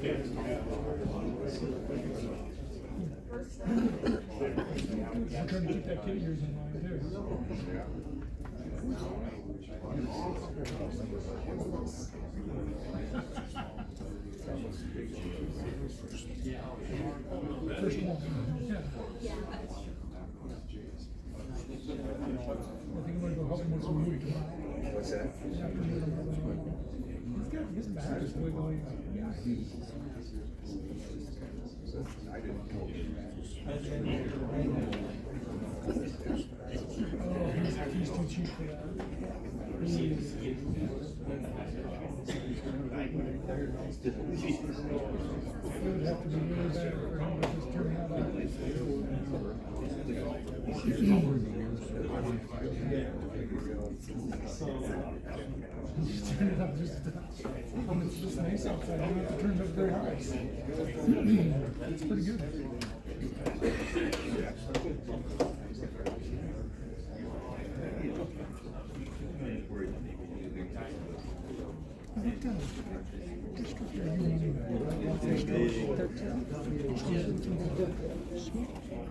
I'm trying to keep that kid of yours in mind too. First one, yeah. I think I'm gonna go help him with some movie tomorrow. What's that? His back is wiggling. I didn't know. Oh, he's too cheap for that. It would have to be really bad for him to just turn that off. Just turn it up just a touch. It's just nice outside. You don't have to turn it up very high. It's pretty good.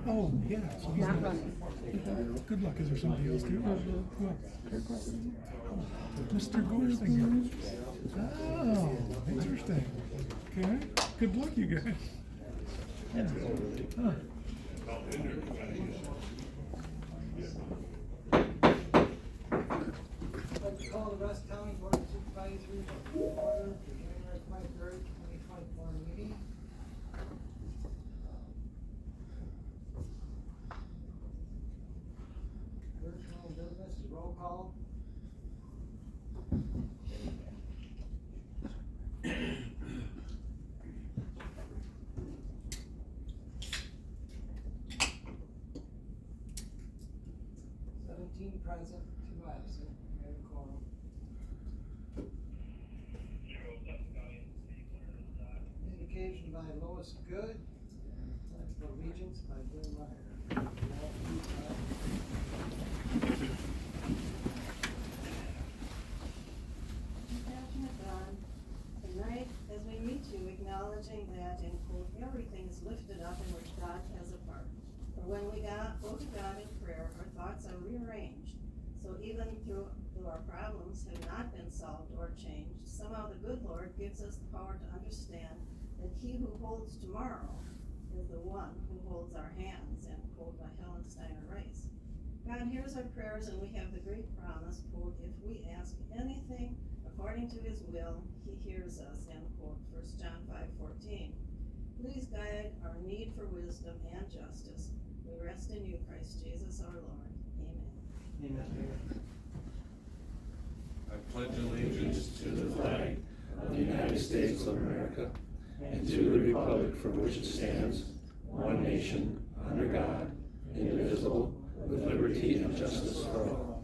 Oh, yeah. So he's not running. Good luck. Is there somebody else too? Mr. Gorsinger. Oh, interesting. Okay. Good luck, you guys. Yeah. Huh. I'd like to call the Rusk County Board of Supervisors to order for January 23rd, 2024 meeting. Personal business, roll call. Present, 2 absent, and a quorum. Indication by Lois Good, pledge of allegiance by Glenn Meyer. Tonight, as we meet you, acknowledging that in quote, everything is lifted up in which God has a part. For when we go to God in prayer, our thoughts are rearranged. So even though our problems have not been solved or changed, somehow the good Lord gives us the power to understand that he who holds tomorrow is the one who holds our hands, end quote, by Helen Steiner Rice. God hears our prayers, and we have the great promise, quote, if we ask anything according to his will, he hears us, end quote, 1 John 5:14. Please guide our need for wisdom and justice. We rest in you, Christ Jesus our Lord. Amen. I pledge allegiance to the flag of the United States of America and to the republic for which it stands, one nation, under God, indivisible, with liberty and justice for all.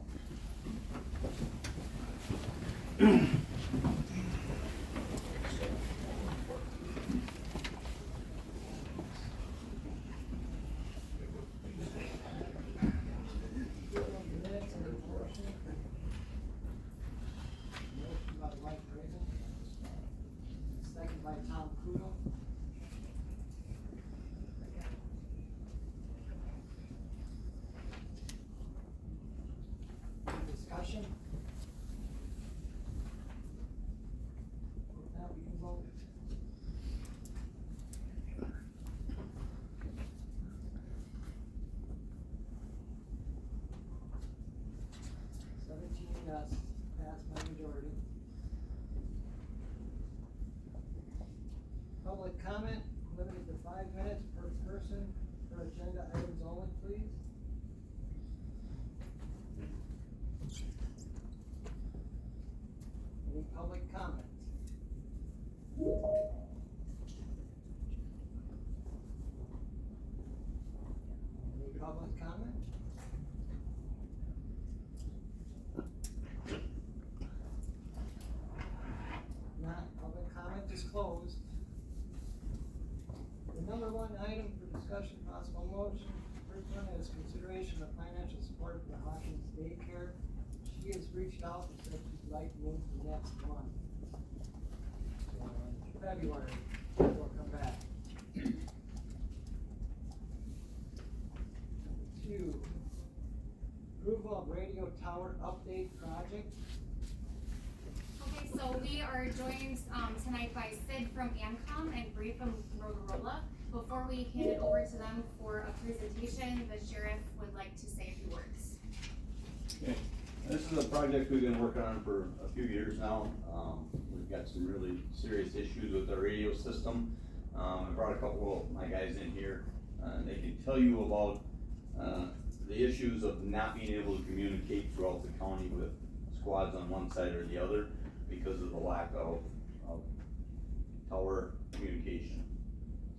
Discussion? Now we can vote. Yes, passed by majority. Public comment limited to 5 minutes per person for agenda items only, please. Any public comment? Any public comment? Not, public comment is closed. The number one item for discussion, possible motion, first one is consideration of financial support for Hawkins Daycare. She has reached out and said she'd like to move to next month. February. tonight by Sid from ANCOM and Bree from Motorola. Before we hand it over to them for a presentation, the sheriff would like to say a few words. Okay, this is a project we've been working on for a few years now. We've got some really serious issues with our radio system. I brought a couple of my guys in here, and they can tell you about the issues of not being able to communicate throughout the county with squads on one side or the other because of the lack of tower communication.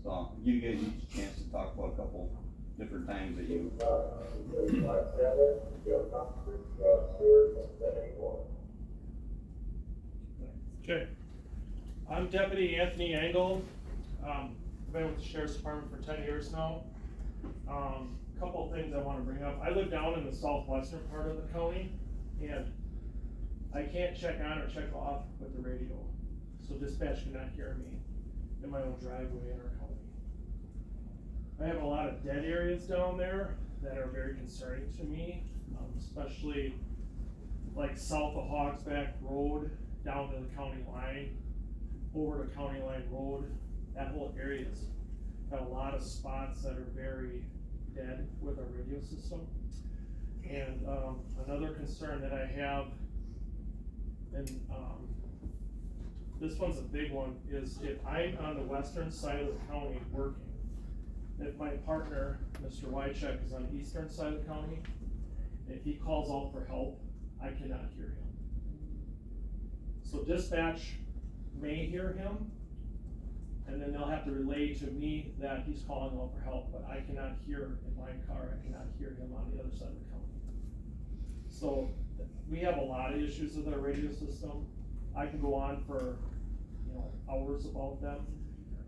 So I'll give you guys each a chance to talk about a couple different times that you. Okay, I'm Deputy Anthony Engel. I've been with the Sheriff's Department for 10 years now. Couple of things I want to bring up. I live down in the southwestern part of the county, and I can't check on or check off with the radio. So dispatch cannot hear me in my own driveway in our county. I have a lot of dead areas down there that are very concerning to me, especially like south of Hogsback Road, down to the county line, over to County Line Road. That whole area's got a lot of spots that are very dead with our radio system. And another concern that I have, and this one's a big one, is if I'm on the western side of the county working, if my partner, Mr. Wycheck, is on the eastern side of the county, if he calls out for help, I cannot hear him. So dispatch may hear him, and then they'll have to relay to me that he's calling out for help, but I cannot hear in my car, I cannot hear him on the other side of the county. So we have a lot of issues with our radio system. I can go on for, hours about them,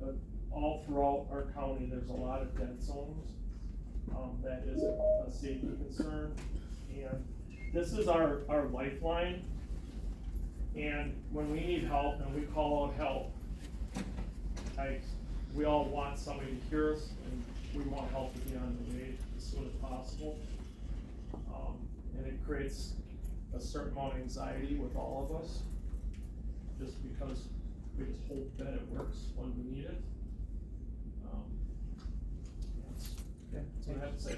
but all throughout our county, there's a lot of dead zones. That is a safety concern, and this is our lifeline. And when we need help and we call out help, we all want somebody to hear us, and we want help to be on the way as soon as possible. And it creates a certain amount of anxiety with all of us, just because we just hope that it works when we need it. That's what I have to say.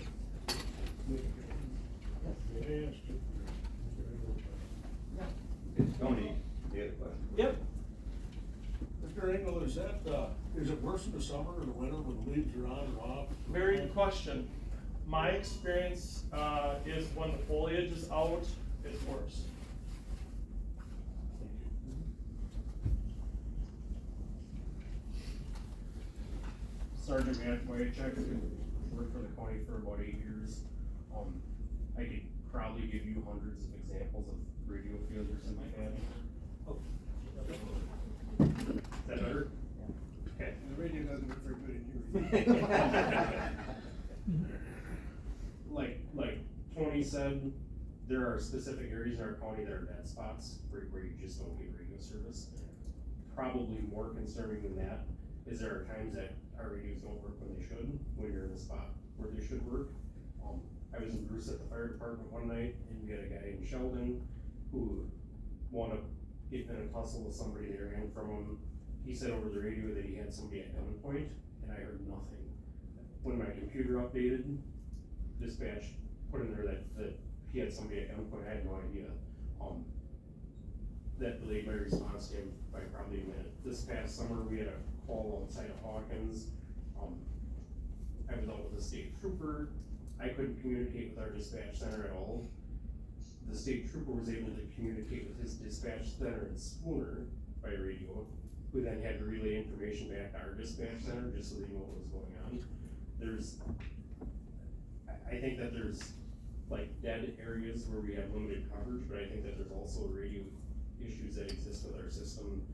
Tony, you had a question? Yep. Mr. Engel, is it worse in the summer or the winter when the leaves are on or off? Very good question. My experience is when the foliage is out, it's worse. Sergeant Matt Wycheck, worked for the county for about 8 years. I could probably give you hundreds of examples of radio failures in my head. Is that better? Okay. The radio doesn't look very good in here. Like Tony said, there are specific areas in our county that are dead spots where you just don't get radio service. Probably more concerning than that is there are times that our radios don't work when they should, when you're in the spot where they should work. I was in Bruce at the fire department one night, and we had a guy in Sheldon who wanted to get in a tussle with somebody. They ran from him. He said over the radio that he had somebody at gunpoint, and I heard nothing. When my computer updated, dispatch put in there that he had somebody at gunpoint. I had no idea. That delayed my response to him by probably a minute. This past summer, we had a call outside of Hawkins. I was out with a state trooper. I couldn't communicate with our dispatch center at all. The state trooper was able to communicate with his dispatch center in Spooner by radio, who then had to relay information back to our dispatch center just so they knew what was going on. I think that there's like dead areas where we have limited coverage, but I think that there's also radio issues that exist with our system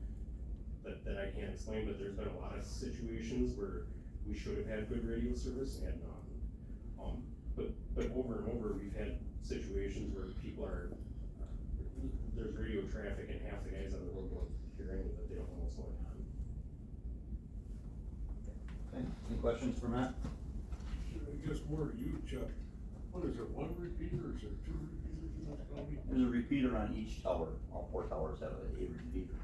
that I can't explain, but there's been a lot of situations where we should have had good radio service and had none. But over and over, we've had situations where people there's radio traffic and half the guys on the road don't hear anything, but they don't know what's going on. Okay, any questions for Matt? I guess more to you, Chuck. What is it, one repeater or is there 2 repeaters in this county? There's a repeater on each tower. All 4 towers have a repeater.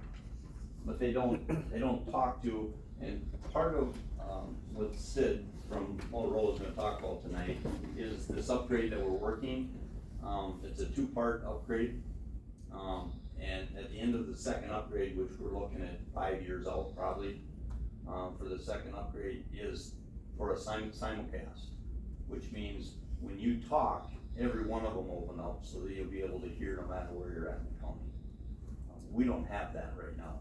but they don't talk to, and part of, what Sid from Motorola is gonna talk about tonight is this upgrade that we're working. It's a two-part upgrade. And at the end of the second upgrade, which we're looking at 5 years out probably, for the second upgrade is for a simulcast, which means when you talk, every one of them open up so that you'll be able to hear no matter where you're at in the county. We don't have that right now.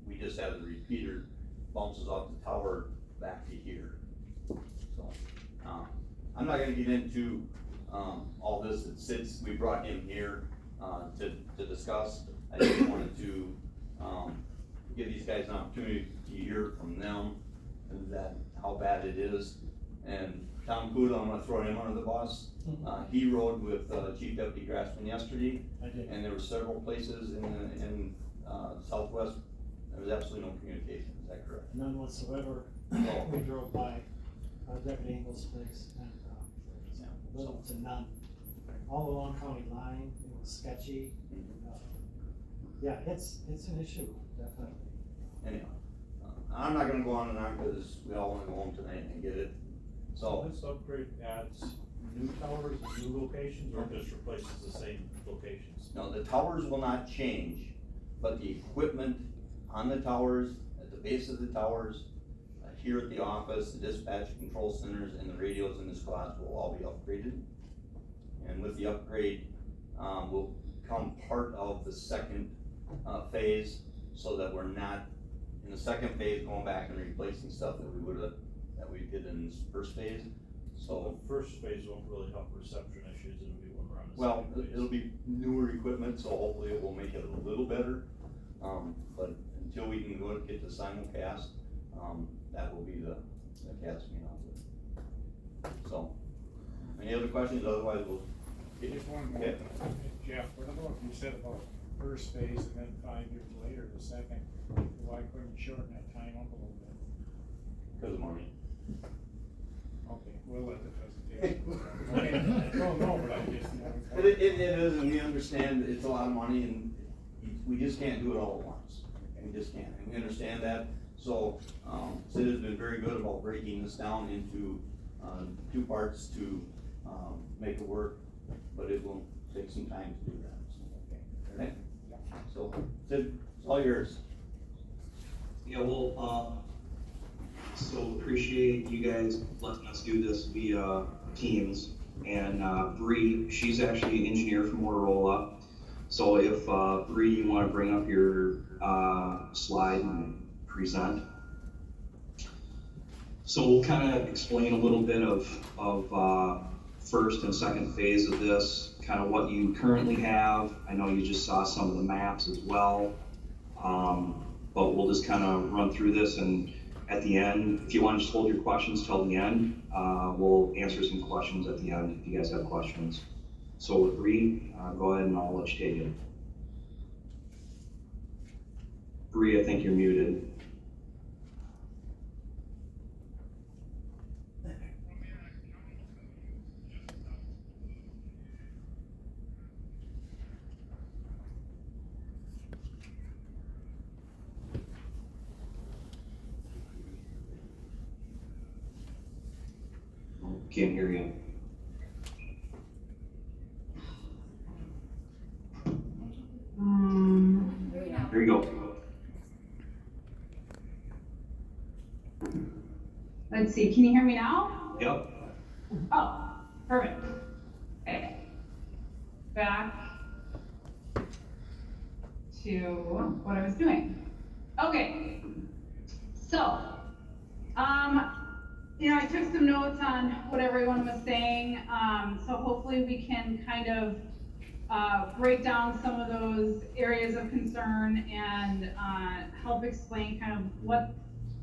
We just have the repeater bounces off the tower back to here. So, I'm not gonna get into, all this. We brought him here, to discuss. I just wanted to, give these guys an opportunity to hear from them and that, how bad it is. And Tom Kuda, I'm gonna throw him under the bus. He rode with, Chief Deputy Grassman yesterday. I did. And there were several places in Southwest, there was absolutely no communication, is that correct? None whatsoever. No. We drove by, Deputy Engel's place, and, little to none. All along county line, it was sketchy. Yeah, it's an issue, definitely. Anyway, I'm not gonna go on and on, cause we all wanna go home tonight and get it, so. This upgrade adds new towers and new locations, or just replaces the same locations? No, the towers will not change, but the equipment on the towers, at the base of the towers, here at the office, the dispatch control centers, and the radios in the squads will all be upgraded. And with the upgrade, will come part of the second, phase, so that we're not, in the second phase, going back and replacing stuff that we did in this first phase. So the first phase won't really help reception issues, it'll be when we're on the Well, second phase. it'll be newer equipment, so hopefully it will make it a little better. But until we can go and get the simulcast, that will be the casting out of it. So, any other questions? Otherwise, we'll. Just one more. Okay. Jeff, what about, you said about first phase and then 5 years later, the second, why couldn't you shorten that time up a little bit? Because of money. Okay, we'll let the presentation. No, but I just, It is, and we understand it's a lot of money, and we just can't do it all at once. We just can't, and we understand that. So, Sid has been very good about breaking this down into, two parts to, make it work, but it will take some time to do that. Okay? So, Sid, it's all yours. Yeah, well, so appreciate you guys letting us do this via Teams. And Bree, she's actually an engineer from Motorola. So if Bree, you want to bring up your slide and present. So we'll kind of explain a little bit of first and second phase of this, kind of what you currently have. I know you just saw some of the maps as well. But we'll just kind of run through this, and at the end, if you want to just hold your questions till the end, we'll answer some questions at the end if you guys have questions. So with Bree, go ahead and I'll let you take it. Bree, I think you're muted. Can't hear you. There you go. Let's see, can you hear me now? Yep. Oh, perfect. Okay. Back to what I was doing. Okay. So, you know, I took some notes on what everyone was saying, so hopefully we can kind of break down some of those areas of concern and help explain kind of what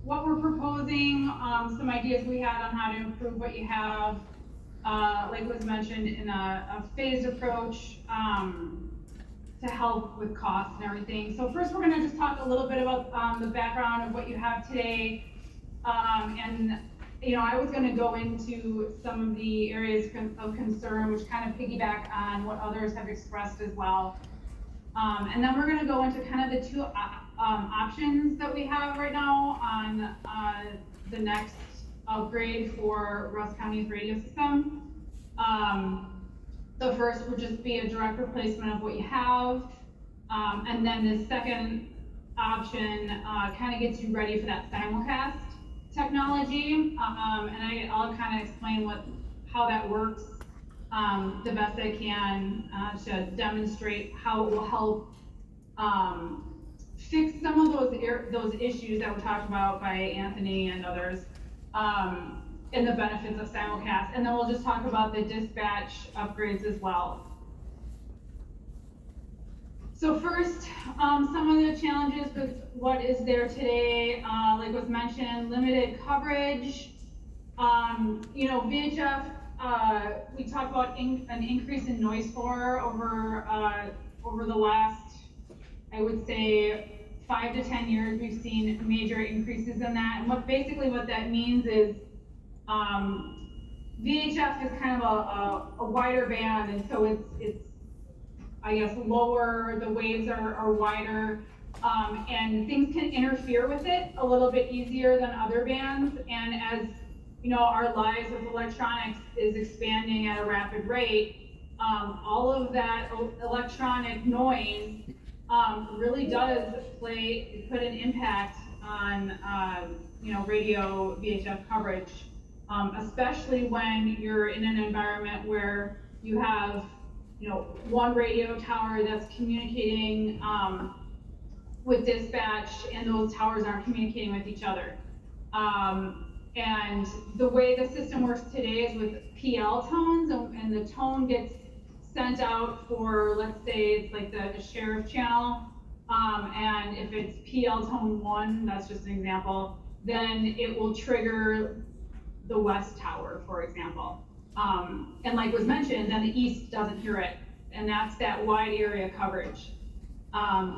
we're proposing, some ideas we had on how to improve what you have, like was mentioned in a phased approach to help with costs and everything. So first we're gonna just talk a little bit about the background of what you have today, and you know, I was gonna go into some of the areas of concern, which kind of piggyback on what others have expressed as well. And then we're gonna go into kind of the two options that we have right now on, the next upgrade for Rusk County's radio system. The first would just be a direct replacement of what you have. And then the second option, kind of gets you ready for that simulcast technology. And I'll kind of explain how that works, the best I can, to demonstrate how it will help, fix some of those issues that were talked about by Anthony and others, and the benefits of simulcast. And then we'll just talk about the dispatch upgrades as well. So first, some of the challenges with what is there today, like was mentioned, limited coverage. VHF, we talked about an increase in noise floor over the last, I would say, 5 to 10 years. We've seen major increases in that. And basically what that means is, VHF is kind of a wider band, and so it's I guess lower, the waves are wider, and things can interfere with it a little bit easier than other bands. And as you know, our lives with electronics is expanding at a rapid rate, all of that electronic noise really does put an impact on radio VHF coverage, especially when you're in an environment where you have one radio tower that's communicating with dispatch, and those towers aren't communicating with each other. And the way the system works today is with PL tones, and the tone gets sent out for, let's say it's like the sheriff channel, and if it's PL tone 1, that's just an example, then it will trigger the west tower, for example. And like was mentioned, then the east doesn't hear it, and that's that wide area coverage.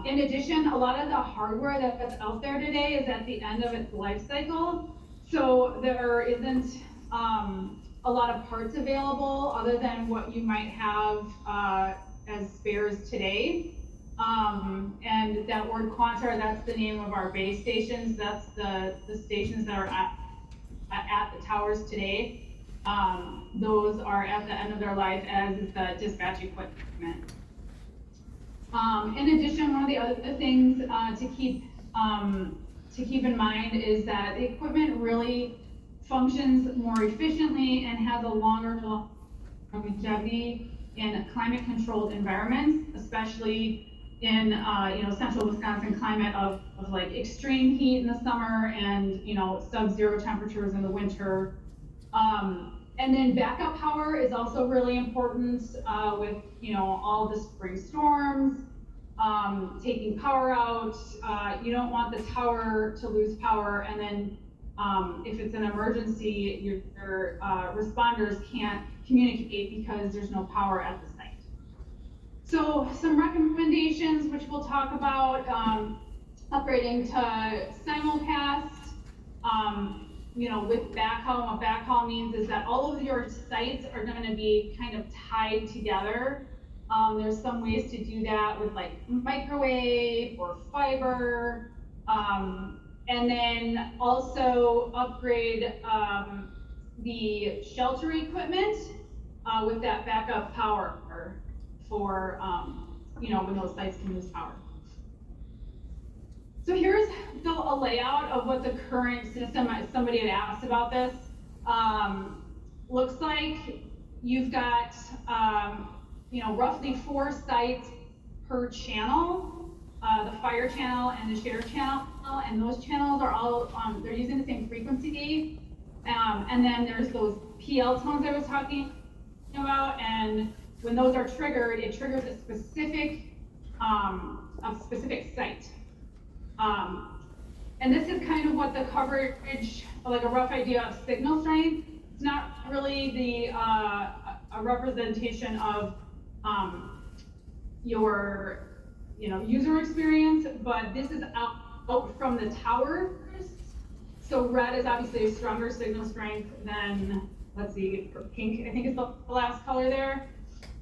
In addition, a lot of the hardware that's out there today is at the end of its life cycle, so there isn't a lot of parts available other than what you might have as spares today. And that word Quantar, that's the name of our base stations. That's the stations that are at the towers today. Those are at the end of their life, as is the dispatch equipment. In addition, one of the other things to keep in mind is that the equipment really functions more efficiently and has a longer longevity in climate-controlled environments, especially in central Wisconsin climate of like extreme heat in the summer and sub-zero temperatures in the winter. And then backup power is also really important with all the spring storms, taking power out. You don't want the tower to lose power, and then if it's an emergency, your responders can't communicate because there's no power at the site. So some recommendations, which we'll talk about, upgrading to simulcast. With backhaul, what backhaul means is that all of your sites are going to be kind of tied together. There's some ways to do that with like microwave or fiber, and then also upgrade the shelter equipment with that backup power for when those sites can lose power. So here's a layout of what the current system, somebody had asked about this, looks like. You've got, roughly 4 sites per channel, the fire channel and the sheriff channel, and those channels are all, they're using the same frequency. And then there's those PL tones I was talking about, and when those are triggered, it triggers a specific site. And this is kind of what the coverage, like a rough idea of signal strength. It's not really a representation of your user experience, but this is out from the towers. So red is obviously a stronger signal strength than, let's see, pink, I think is the last color there.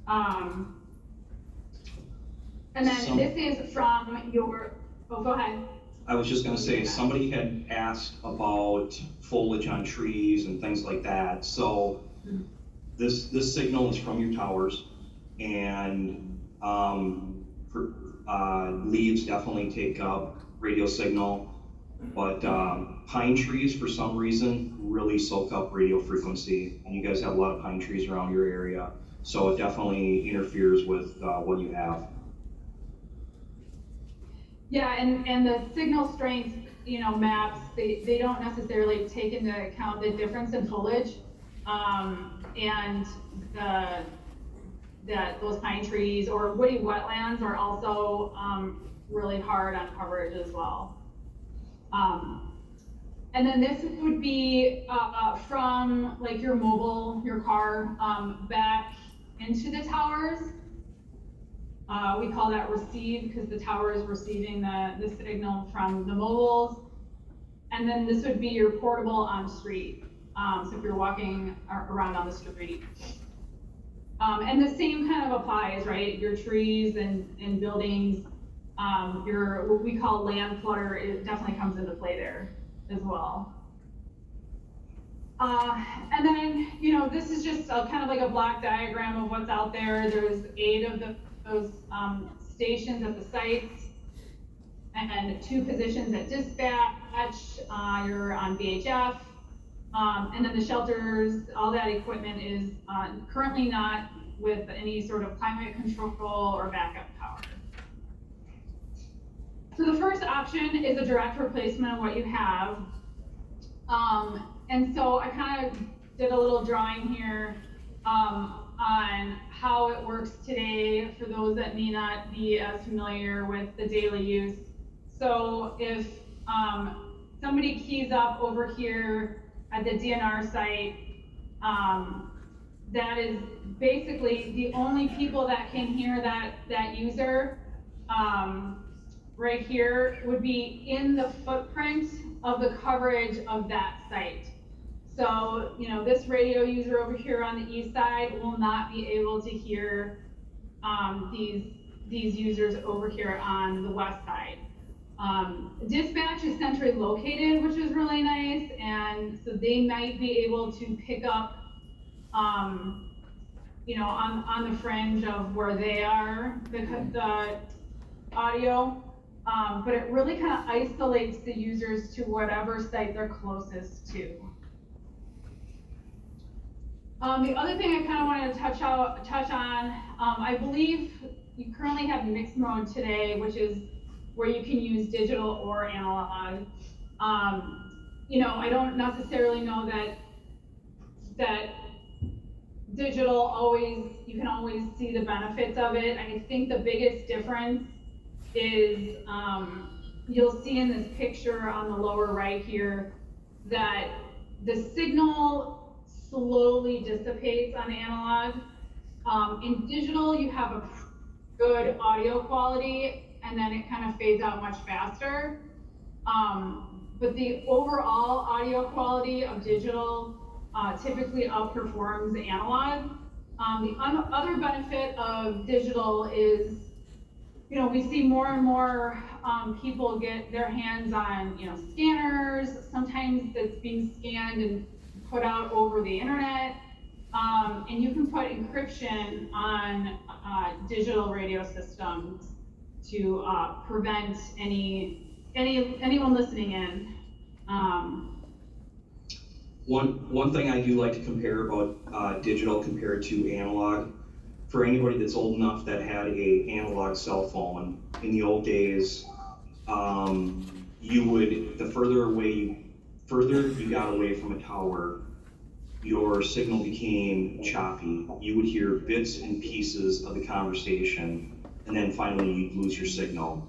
And then this is from your, Oh, go ahead. I was just gonna say, somebody had asked about foliage on trees and things like that. So this signal is from your towers, and leaves definitely take up radio signal, but pine trees, for some reason, really soak up radio frequency, and you guys have a lot of pine trees around your area, so it definitely interferes with what you have. Yeah, and the signal strength, maps, they don't necessarily take into account the difference in foliage, and that those pine trees or woody wetlands are also really hard on coverage as well. And then this would be from like your car, back into the towers. We call that receive because the tower is receiving the signal from the mobiles. And then this would be your portable on street. So if you're walking around on the street. And the same kind of applies, right? Your trees and buildings, what we call land clutter, it definitely comes into play there as well. And then, this is just kind of like a block diagram of what's out there. There's 8 of those stations at the sites and 2 positions at dispatch. You're on VHF. And then the shelters, all that equipment is currently not with any sort of climate control or backup power. So the first option is a direct replacement of what you have. And so I kind of did a little drawing here on how it works today for those that may not be as familiar with the daily use. So if somebody keys up over here at the DNR site, that is basically the only people that can hear that user right here would be in the footprint of the coverage of that site. So, this radio user over here on the east side will not be able to hear these users over here on the west side. Dispatch is centrally located, which is really nice, and so they might be able to pick up, on the fringe of where they are, the audio, but it really kind of isolates the users to whatever site they're closest to. The other thing I kind of wanted to touch on, I believe you currently have mixed mode today, which is where you can use digital or analog. I don't necessarily know that digital you can always see the benefits of it. I think the biggest difference is, you'll see in this picture on the lower right here, that the signal slowly dissipates on analog. In digital, you have a good audio quality, and then it kind of fades out much faster. But the overall audio quality of digital typically outperforms the analog. The other benefit of digital is, we see more and more people get their hands on, scanners. Sometimes it's being scanned and put out over the internet. And you can put encryption on digital radio systems to prevent anyone listening in. One thing I do like to compare about digital compared to analog, for anybody that's old enough that had a analog cell phone, in the old days, the further you got away from a tower, your signal became choppy. You would hear bits and pieces of the conversation, and then finally you'd lose your signal.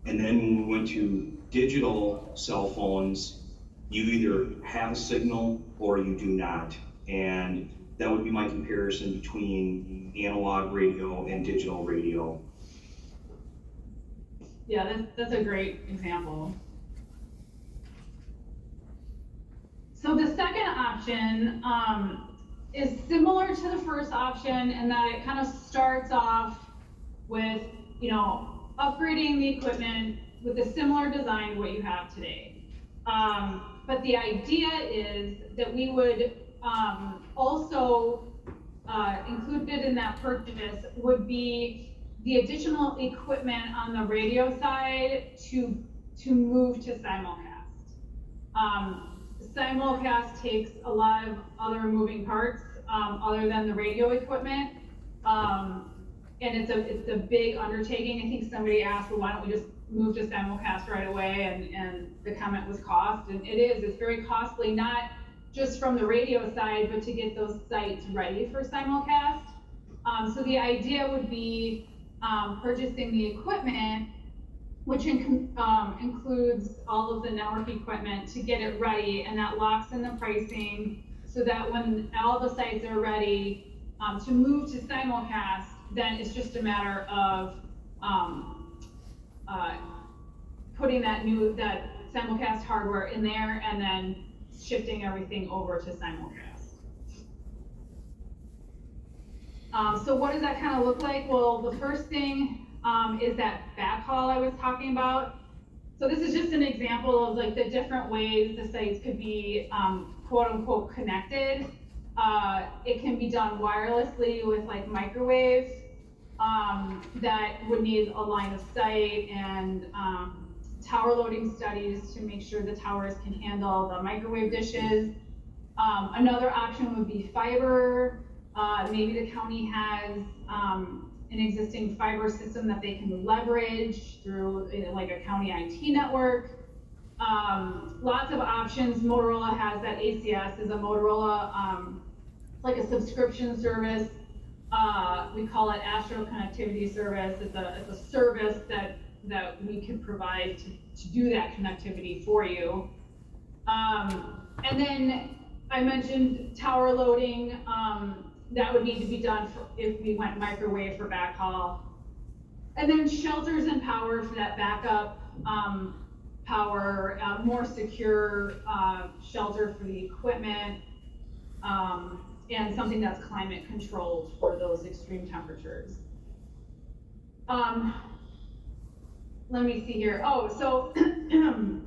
And then when we went to digital cell phones, you either have a signal or you do not. And that would be my comparison between analog radio and digital radio. Yeah, that's a great example. So the second option is similar to the first option in that it kind of starts off with, upgrading the equipment, with a similar design to what you have today. But the idea is that we would also included in that purchase would be the additional equipment on the radio side to move to simulcast. Simulcast takes a lot of other moving parts other than the radio equipment. And it's a big undertaking. I think somebody asked, well, why don't we just move to simulcast right away? And the comment was cost, and it's very costly, not just from the radio side, but to get those sites ready for simulcast. So the idea would be purchasing the equipment, which includes all of the network equipment to get it ready, and that locks in the pricing so that when all the sites are ready to move to simulcast, then it's just a matter of putting that simulcast hardware in there and then shifting everything over to simulcast. So what does that kind of look like? Well, the first thing is that backhaul I was talking about. So this is just an example of like the different ways the sites could be quote unquote connected. It can be done wirelessly with like microwaves that would need a line of sight and tower loading studies to make sure the towers can handle the microwave dishes. Another option would be fiber. Maybe the county has an existing fiber system that they can leverage through like a county IT network. Lots of options. Motorola has that. ACS is a Motorola, like a subscription service. We call it Astro Connectivity Service. It's a service that we can provide to do that connectivity for you. And then I mentioned tower loading. That would need to be done if we went microwave for backhaul. And then shelters and power for that backup power, more secure shelter for the equipment, and something that's climate controlled for those extreme temperatures. Let me see here. Oh, so then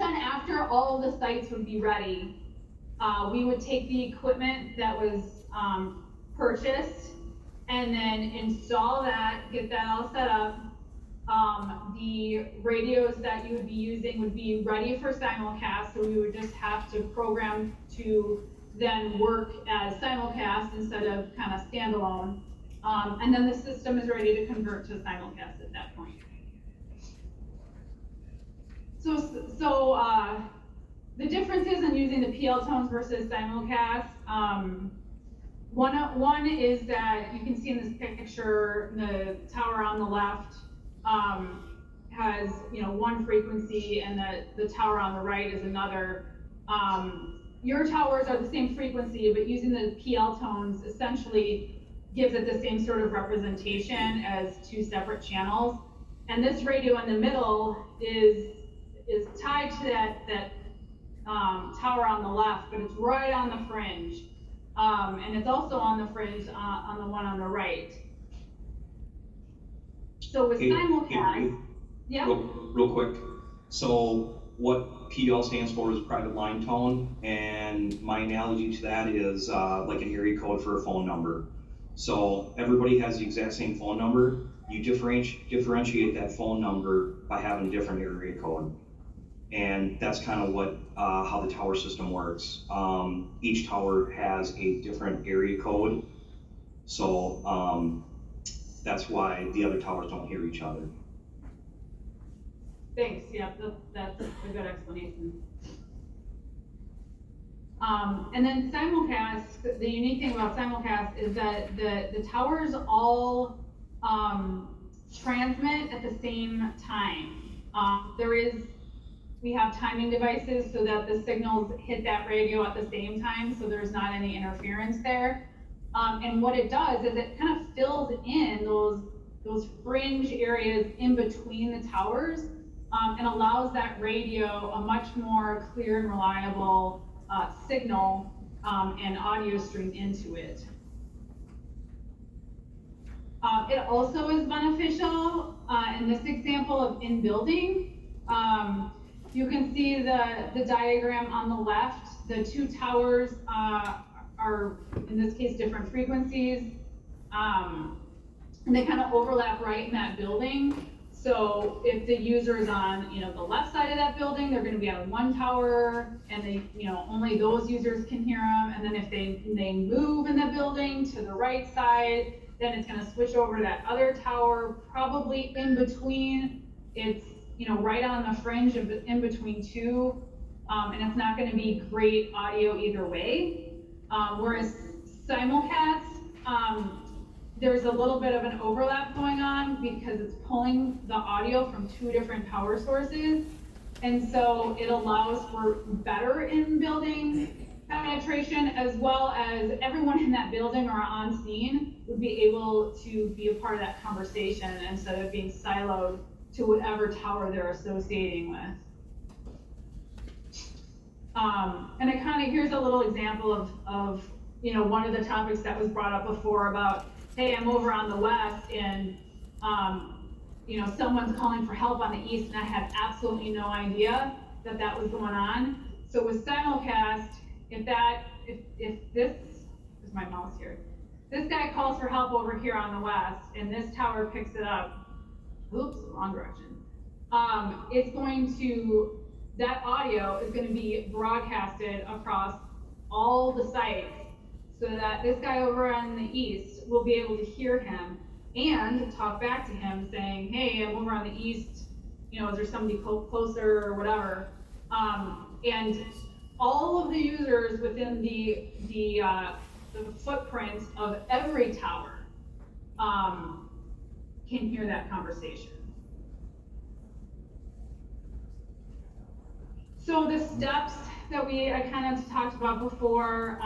after all of the sites would be ready, we would take the equipment that was purchased and then install that, get that all set up. The radios that you would be using would be ready for simulcast, so we would just have to program to then work as simulcast instead of kind of standalone. And then the system is ready to convert to simulcast at that point. So the differences in using the PL tones versus simulcast, one is that you can see in this picture, the tower on the left has one frequency, and the tower on the right is another. Your towers are the same frequency, but using the PL tones essentially gives it the same sort of representation as two separate channels. And this radio in the middle is tied to that tower on the left, but it's right on the fringe. And it's also on the fringe on the one on the right. So with simulcast, yeah. Real quick. So what PL stands for is private line tone, and my analogy to that is like an area code for a phone number. So everybody has the exact same phone number. You differentiate that phone number by having a different area code. And that's kind of what how the tower system works. Each tower has a different area code, so that's why the other towers don't hear each other. Thanks. Yeah, that's a good explanation. And then simulcast. The unique thing about simulcast is that the towers all transmit at the same time. We have timing devices so that the signals hit that radio at the same time, so there's not any interference there. And what it does is it kind of fills in those fringe areas in between the towers, and allows that radio a much more clear and reliable signal and audio stream into it. It also is beneficial in this example of in building. You can see the diagram on the left. The two towers are, in this case, different frequencies. And they kind of overlap right in that building. So if the user is on, the left side of that building, they're gonna be on one tower, and they, only those users can hear them. And then if they move in the building to the right side, then it's gonna switch over to that other tower, probably in between. It's, right on the fringe of in between two, and it's not gonna be great audio either way. Whereas simulcast, there's a little bit of an overlap going on because it's pulling the audio from two different power sources. And so it allows for better in-building penetration, as well as everyone in that building or on scene would be able to be a part of that conversation instead of being siloed to whatever tower they're associating with. And it kind of, here's a little example of one of the topics that was brought up before about, hey, I'm over on the west and, someone's calling for help on the east, and I had absolutely no idea that that was going on. So with simulcast, if this is my mouse here, this guy calls for help over here on the west, and this tower picks it up, oops, wrong direction. It's going to, that audio is going to be broadcasted across all the sites, so that this guy over on the east will be able to hear him and talk back to him saying, hey, I'm over on the east, is there somebody closer or whatever. And all of the users within the footprint of every tower can hear that conversation. So the steps that I kind of talked about before,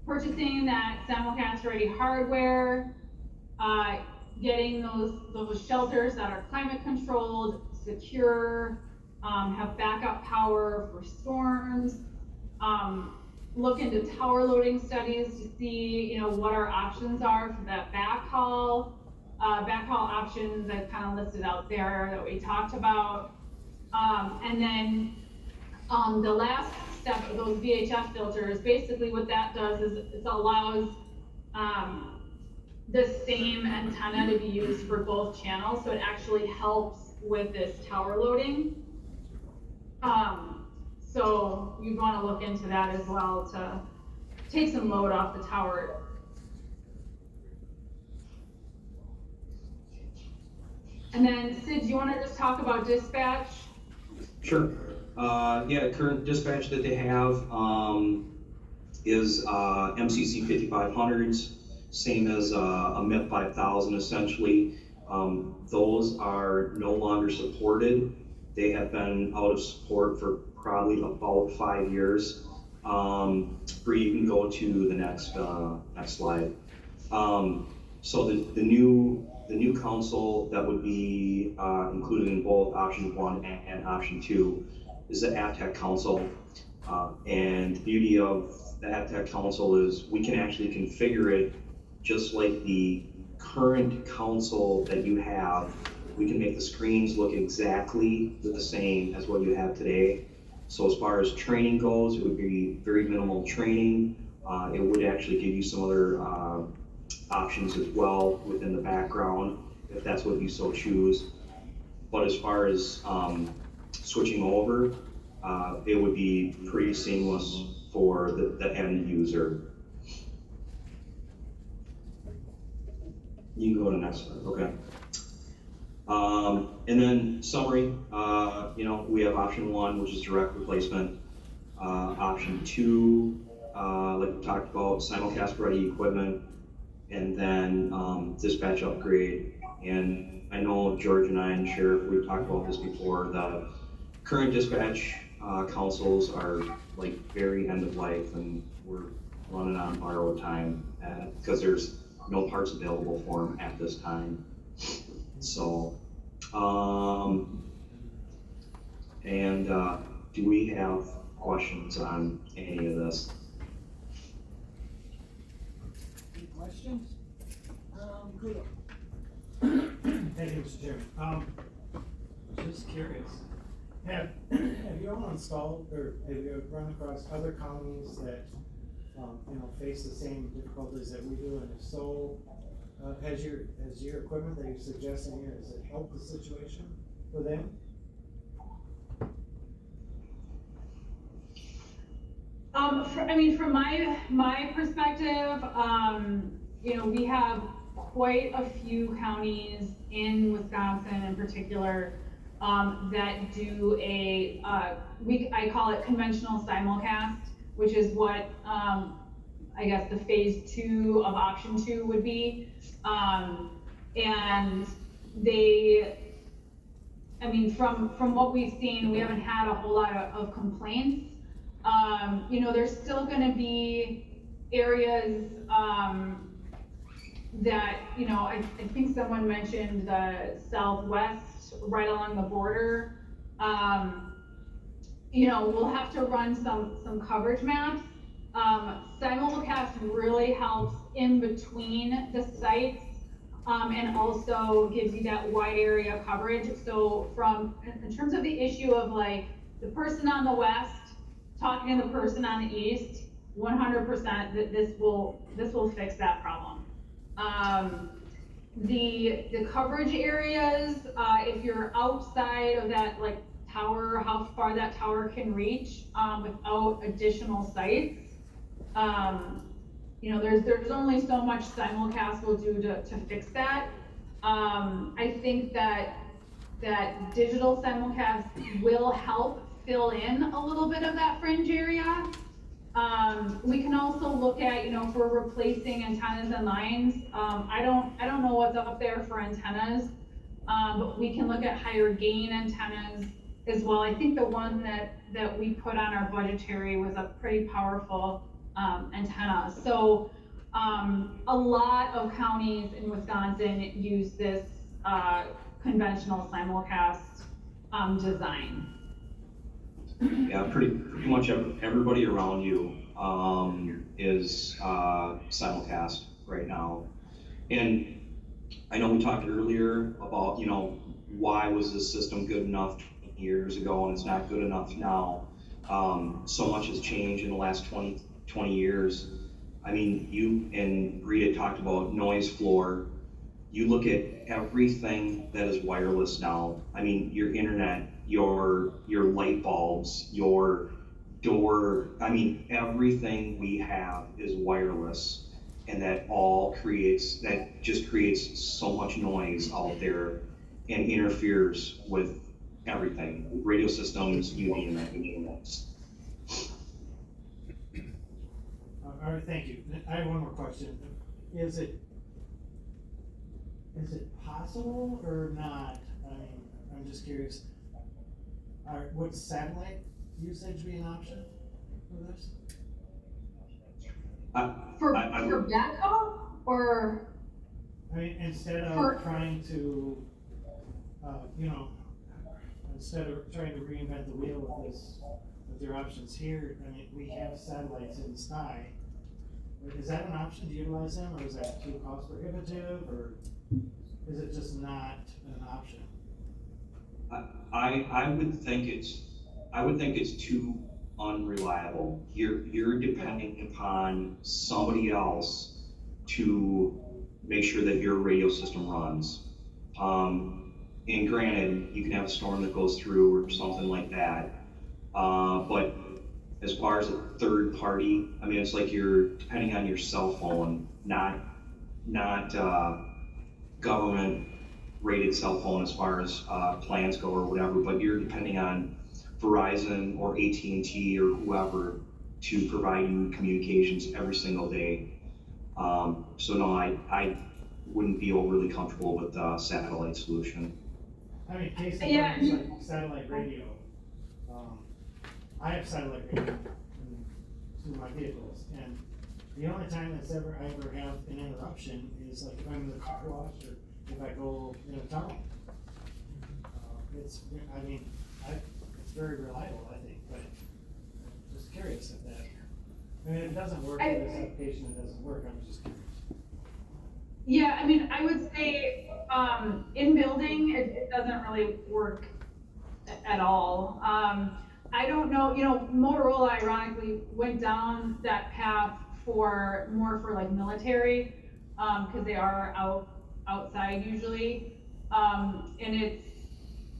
purchasing that simulcast ready hardware, getting those shelters that are climate controlled, secure, have backup power for storms, look into tower loading studies to see, what our options are for that backhaul. Backhaul options I've kind of listed out there that we talked about. And then the last step of those VHF filters, basically what that does is it allows the same antenna to be used for both channels, so it actually helps with this tower loading. So you'd want to look into that as well to take some load off the tower. And then Sid, do you want to just talk about dispatch? Sure. Yeah, current dispatch that they have is MCC 5500s, same as a MIP 5000 essentially. Those are no longer supported. They have been out of support for probably about 5 years. Bree, you can go to the next slide. So the new console that would be included in both option 1 and option 2 is the AppTech console. And the beauty of the AppTech console is we can actually configure it just like the current console that you have. We can make the screens look exactly the same as what you have today. So as far as training goes, it would be very minimal training. It would actually give you some other options as well within the background, if that's what you so choose. But as far as switching over, it would be pretty seamless for the end user. You can go to the next slide, okay. And then summary, we have option 1, which is direct replacement. Option 2, like we talked about, simulcast ready equipment, and then dispatch upgrade. And I know George and I and Sheriff, we've talked about this before, the current dispatch consoles are like very end of life, and we're running on borrowed time because there's no parts available for them at this time. So, do we have questions on any of this? Any questions? Good. Hey, Mr. Chairman, just curious, Have you all installed, or have you run across other counties that, you know, face the same difficulties that we do, and if so, has your equipment that you're suggesting here, has it helped the situation for them? From my perspective, you know, we have quite a few counties in Wisconsin in particular, that do I call it conventional simulcast, which is what, I guess the phase 2 of option 2 would be. And from what we've seen, we haven't had a whole lot of complaints. You know, there's still gonna be areas, that, you know, I think someone mentioned the Southwest, right along the border. You know, we'll have to run some coverage maps. Simulcast really helps in between the sites, and also gives you that wide area coverage. So in terms of the issue of like the person on the west talking to the person on the east, 100% that this will fix that problem. The coverage areas, if you're outside of that like tower, how far that tower can reach, without additional sites, you know, there's only so much simulcast will do to fix that. I think that digital simulcast will help fill in a little bit of that fringe area. We can also look at, you know, if we're replacing antennas and lines, I don't know what's up there for antennas, but we can look at higher gain antennas as well. I think the one that we put on our budgetary was a pretty powerful antenna. So a lot of counties in Wisconsin use this conventional simulcast design. Yeah, pretty much everybody around you is simulcast right now. And I know we talked earlier about, you know, why was this system good enough years ago and it's not good enough now. So much has changed in the last 20 years. I mean, you and Rita talked about noise floor. You look at everything that is wireless now. I mean, your internet, your light bulbs, your door, I mean, everything we have is wireless, and that just creates so much noise out there and interferes with everything, radio systems, you name it. All right, thank you. I have one more question. Is it possible or not? I mean, I'm just curious. Would satellite usage be an option for this? For backhaul, or? I mean, instead of trying to, you know, instead of trying to reinvent the wheel with your options here, I mean, we have satellites in the sky. Is that an option to utilize them, or is that too cost prohibitive, or is it just not an option? I would think it's too unreliable. You're depending upon somebody else to make sure that your radio system runs. And granted, you can have a storm that goes through or something like that. But as far as a third party, I mean, it's like you're depending on your cell phone, not government rated cell phone as far as plans go or whatever, but you're depending on Verizon or AT&T or whoever to provide you communications every single day. So no, I wouldn't be overly comfortable with the satellite solution. I mean, case in point, like satellite radio. I have satellite radio to my vehicles, and the only time I ever have an interruption is like if I'm in the car wash or if I go in a tunnel. It's very reliable, I think, but I'm just curious if that, I mean, if it doesn't work for this application, it doesn't work, I'm just curious. Yeah, I mean, I would say, in building, it doesn't really work at all. I don't know, you know, Motorola ironically went down that path more for like military, cause they are outside usually. And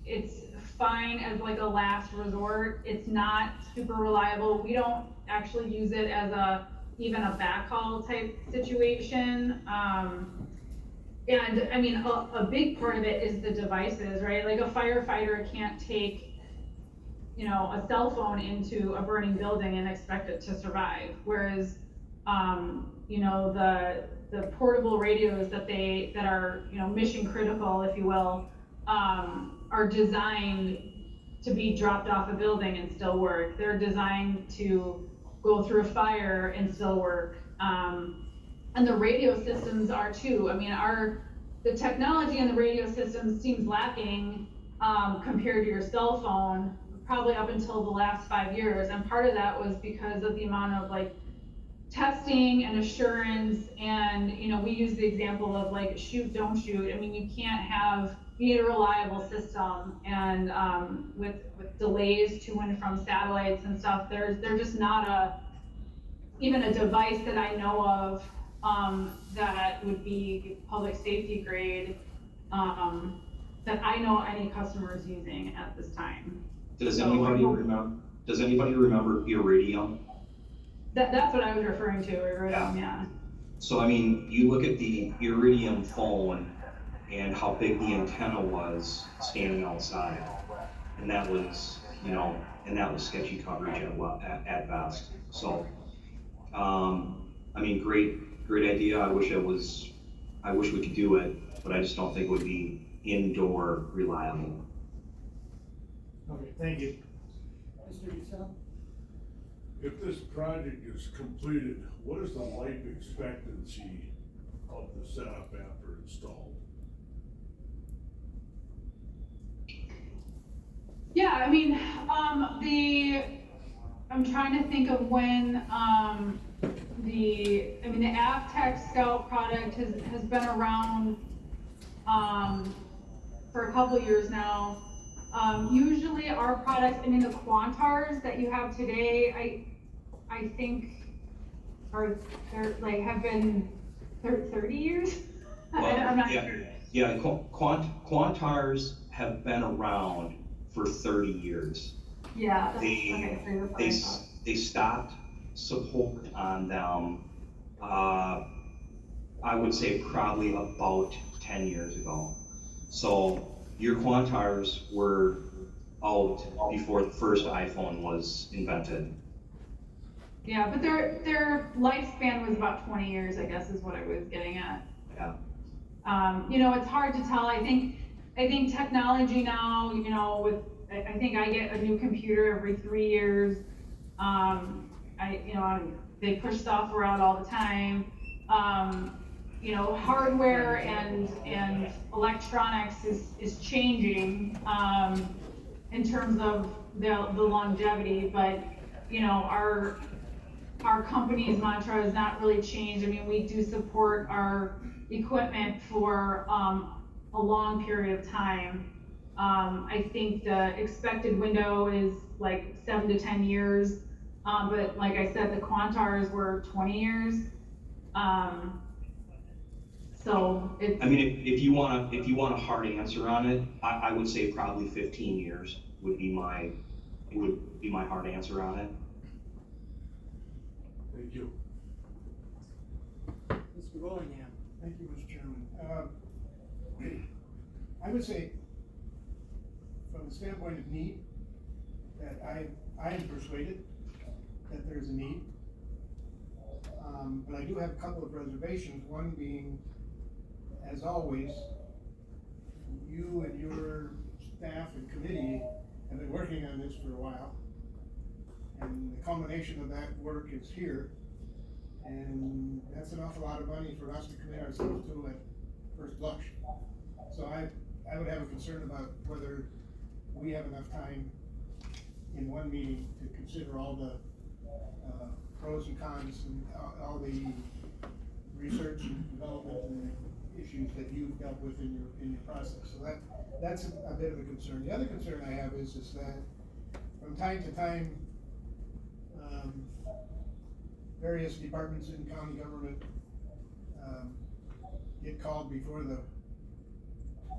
it's fine as like a last resort. It's not super reliable. We don't actually use it as even a backhaul type situation. And I mean, a big part of it is the devices, right? Like a firefighter can't take, you know, a cell phone into a burning building and expect it to survive. Whereas, you know, the portable radios that are, you know, mission critical, if you will, are designed to be dropped off a building and still work. They're designed to go through a fire and still work. And the radio systems are too. I mean, the technology in the radio systems seems lacking compared to your cell phone, probably up until the last 5 years. And part of that was because of the amount of like testing and assurance. And, you know, we use the example of like shoot, don't shoot. I mean, you need a reliable system. And with delays to and from satellites and stuff, they're just not even a device that I know of that would be public safety grade that I know any customers using at this time. Does anybody remember Iridium? That's what I was referring to, Iridium, yeah. So I mean, you look at the Iridium phone and how big the antenna was standing outside, and that was, you know, sketchy coverage at best. So, I mean, great idea. I wish we could do it, but I just don't think it would be indoor reliable. Okay, thank you. Mr. Usel? If this project is completed, what is the life expectancy of the setup after installed? Yeah, I mean, I'm trying to think of when, the Avtech Scout product has been around, for a couple years now. Usually our products, I mean, the Quantars that you have today, I think have been 30 years? I'm not sure. Yeah, Quantars have been around for 30 years. Yeah. They stopped support on them, I would say probably about 10 years ago. So your Quantars were out before the first iPhone was invented. Yeah, but their lifespan was about 20 years, I guess is what I was getting at. Yeah. You know, it's hard to tell. I think technology now, you know, I think I get a new computer every 3 years. They push software out all the time. You know, hardware and electronics is changing in terms of the longevity, but you know, our company's mantra has not really changed. I mean, we do support our equipment for a long period of time. I think the expected window is like 7 to 10 years, but like I said, the Quantars were 20 years. So it's. I mean, if you want a hard answer on it, I would say probably 15 years would be my hard answer on it. Thank you. Mr. Willingham? Thank you, Mr. Chairman. I would say, from the standpoint of need, that I am persuaded that there's a need. But I do have a couple of reservations, one being, as always, you and your staff and committee have been working on this for a while. And the culmination of that work is here. And that's an awful lot of money for us to commit ourselves to at first blush. So I would have a concern about whether we have enough time in one meeting to consider all the pros and cons and all the research and development issues that you've dealt with in your process. So that's a bit of a concern. The other concern I have is that from time to time, various departments in county government, get called before the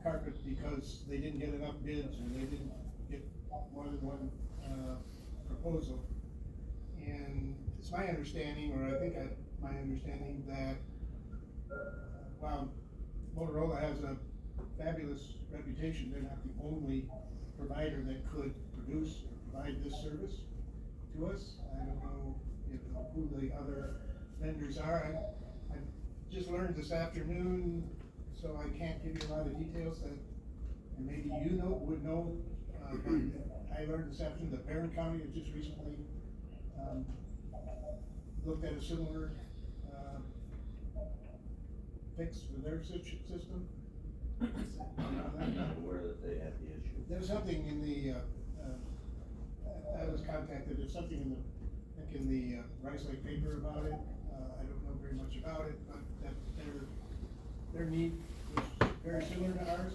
carpet because they didn't get enough bids or they didn't get more than one, proposal. And it's my understanding, or I think my understanding that, while Motorola has a fabulous reputation, they're not the only provider that could produce or provide this service to us. I don't know who the other vendors are. I just learned this afternoon, so I can't give you a lot of details that, and maybe you would know, but I learned this afternoon that Barron County has just recently, looked at a similar, fix for their system. I'm not aware that they had the issue. There's something in the, I was contacted, there's something in the, I think in the Rice Lake paper about it. I don't know very much about it, but that their need was very similar to ours.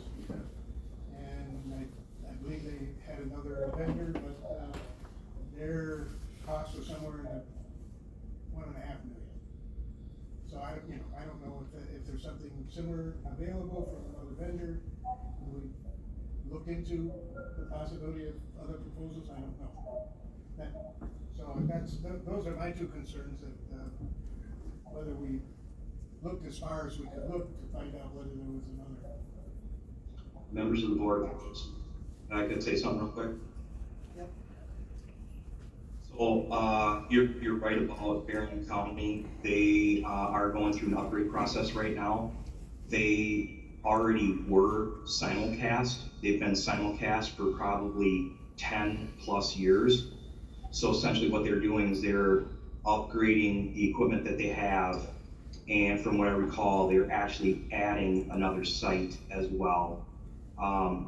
And I believe they had another vendor, but, their cost was somewhere in the $1.5 million. So I don't know if there's something similar available from another vendor. We looked into the possibility of other proposals, I don't know. Those are my two concerns, that, whether we looked as far as we could look to find out whether there was another. Members of the board, I could say something real quick? Yep. So, you're right about Barron County. They, are going through an upgrade process right now. They already were simulcast. They've been simulcast for probably 10 plus years. So essentially what they're doing is they're upgrading the equipment that they have. And from what I recall, they're actually adding another site as well.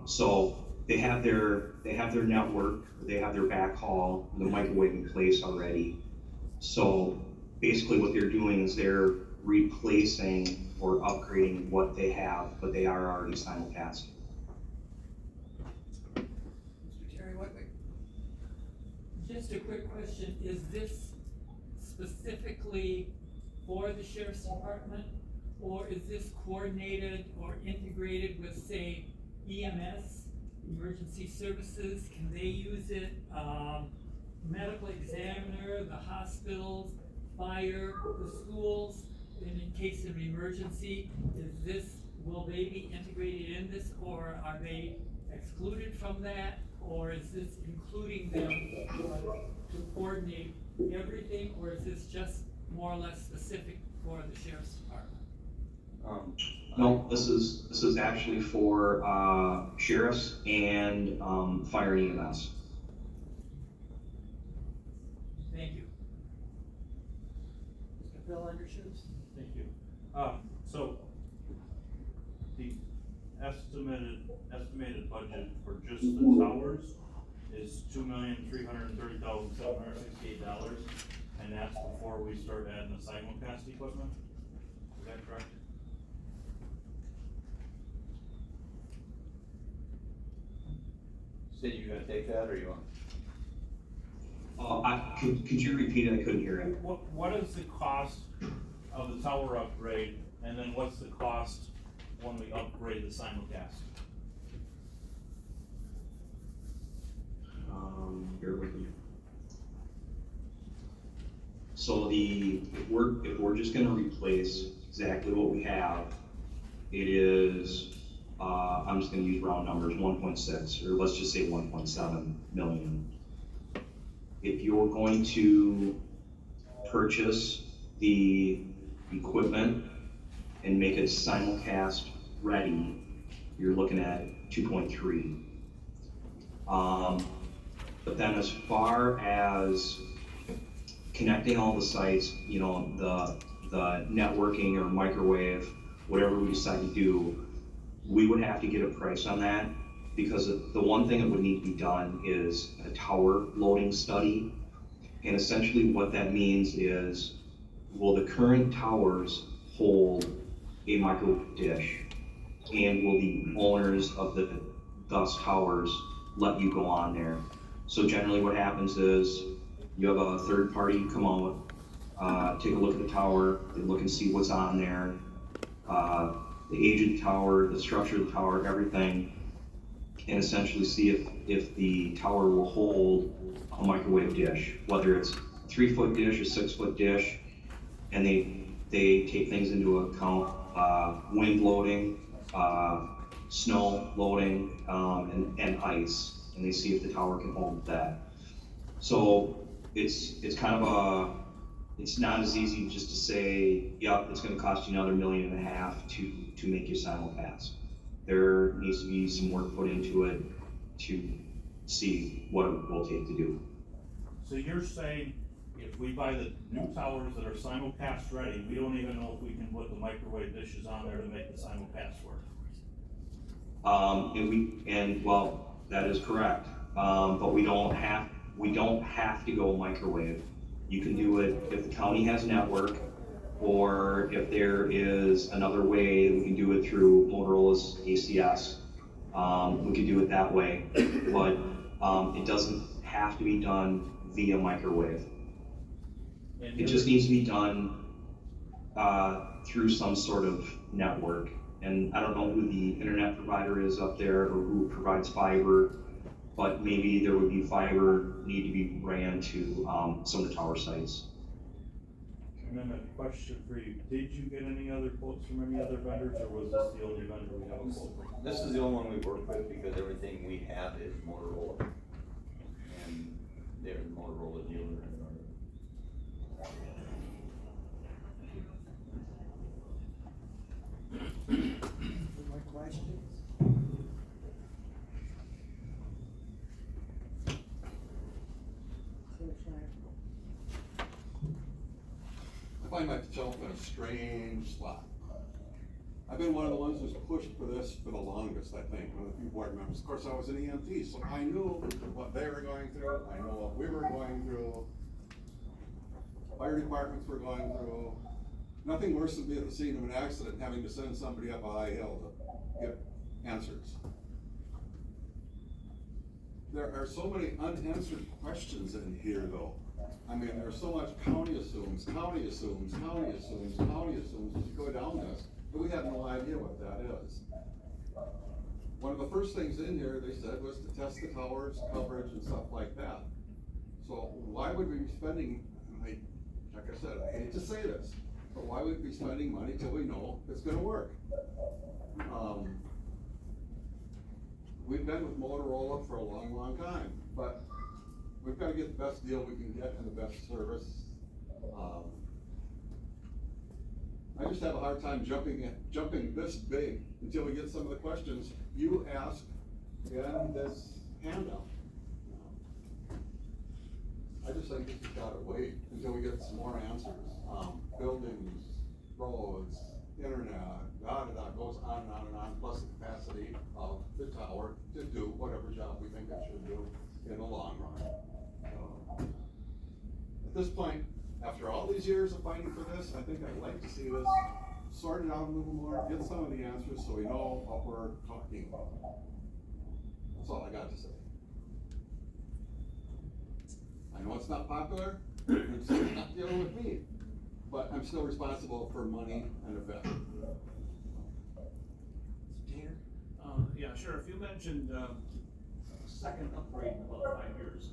So they have their network, they have their backhaul, the microwave in place already. So basically what they're doing is they're replacing or upgrading what they have, but they are already simulcast. Mr. Terry Whitwick? Just a quick question, is this specifically for the sheriff's department? Or is this coordinated or integrated with, say, EMS, emergency services? Can they use it? Medical examiner, the hospitals, fire, the schools, and in case of emergency, will they be integrated in this, or are they excluded from that? Or is this including them to coordinate everything, or is this just more or less specific for the sheriff's department? No, this is actually for sheriffs and fire and EMS. Thank you. Mr. Phil Undershoots? Thank you. So the estimated budget for just the towers is $2,330,768, and that's before we start adding the simulcast equipment. Is that correct? Say you gonna take that, or you want? Could you repeat it? I couldn't hear it. What is the cost of the tower upgrade, and then what's the cost when we upgrade the simulcast? Bear with me. So if we're just gonna replace exactly what we have, it is, I'm just gonna use round numbers, 1.6, or let's just say 1.7 million. If you're going to purchase the equipment and make it simulcast ready, you're looking at 2.3. But then as far as connecting all the sites, the networking or microwave, whatever we decide to do, we would have to get a price on that, because the one thing that would need to be done is a tower loading study. And essentially what that means is, will the current towers hold a microwave dish? And will the owners of the towers let you go on there? So generally what happens is you have a third party come out, take a look at the tower, they look and see what's on there, the age of the tower, the structure of the tower, everything, and essentially see if the tower will hold a microwave dish, whether it's a 3-foot dish, a 6-foot dish, and they take things into account, wind loading, snow loading, and ice, and they see if the tower can hold that. So it's kind of it's not as easy just to say, yep, it's gonna cost you another $1.5 million to make you simulcast. There needs to be some work put into it to see what it will take to do. So you're saying if we buy the new towers that are simulcast ready, we don't even know if we can put the microwave dishes on there to make the simulcast work? Well, that is correct. But we don't have to go microwave. You can do it if the county has a network, or if there is another way, we can do it through Motorola's ACS. We can do it that way, but it doesn't have to be done via microwave. It just needs to be done through some sort of network. And I don't know who the internet provider is up there or who provides fiber, but maybe there would be fiber need to be ran to some of the tower sites. And then a question for you, did you get any other quotes from any other vendors, or was this the only vendor we have a quote from? This is the only one we work with because everything we have is Motorola. And they're the Motorola dealer. Any more questions? I find myself in a strange spot. I've been one of the ones who's pushed for this for the longest, I think, one of the few board members. Of course, I was an EMT, so I knew what they were going through, I know what we were going through, fire departments were going through. Nothing worse than being at the scene of an accident, having to send somebody up a high hill to get answers. There are so many unanswered questions in here, though. I mean, there's so much county assumes, county assumes, county assumes, county assumes, as you go down this, but we have no idea what that is. One of the first things in here, they said, was to test the towers, coverage, and stuff like that. So why would we be spending, like I said, I hate to say this, but why would we be spending money till we know it's gonna work? We've been with Motorola for a long, long time, but we've got to get the best deal we can get and the best service. I just have a hard time jumping this big until we get some of the questions you asked in this handout. I just think this has got to wait until we get some more answers. Buildings, roads, internet, goes on and on and on, plus the capacity of the tower to do whatever job we think it should do in the long run. At this point, after all these years of fighting for this, I think I'd like to see this sorted out a little more, get some of the answers so we know what we're talking about. That's all I got to say. I know it's not popular, it's not dealing with me, but I'm still responsible for money and effect. Tanner? Yeah, Sheriff, you mentioned, second upgrade in about 5 years.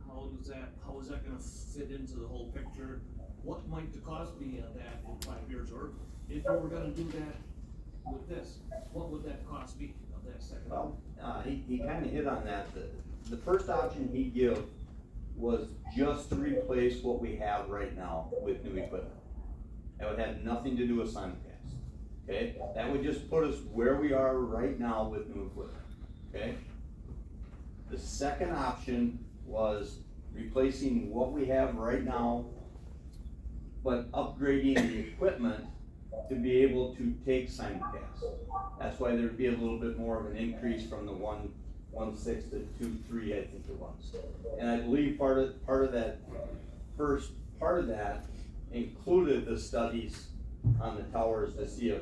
How is that gonna fit into the whole picture? What might the cost be of that in 5 years, or if you were gonna do that with this, what would that cost be of that second? Well, he kinda hit on that. The first option he gave was just to replace what we have right now with new equipment. That would have nothing to do with simulcast, okay? That would just put us where we are right now with new equipment, okay? The second option was replacing what we have right now, but upgrading the equipment to be able to take simulcast. That's why there'd be a little bit more of an increase from the 1.6 to 2.3, I think it was. And I believe part of that first part of that included the studies on the towers to see if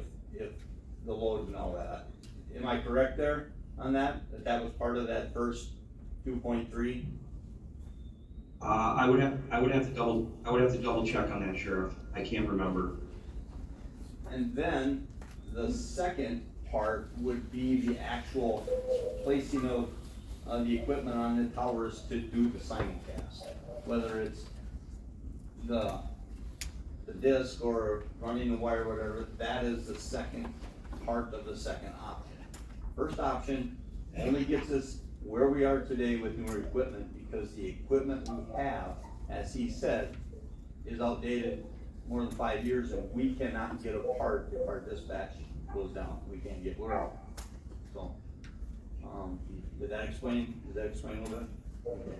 the load and all that. Am I correct there on that? That was part of that first 2.3? I would have to double check on that, Sheriff. I can't remember. And then the second part would be the actual placing of the equipment on the towers to do the simulcast. Whether it's the disc or running the wire, whatever, that is the second part of the second option. First option only gets us where we are today with newer equipment, because the equipment we have, as he said, is outdated more than 5 years, and we cannot get a part if our dispatch goes down. We can't get, we're out. So, did that explain a little bit? Okay.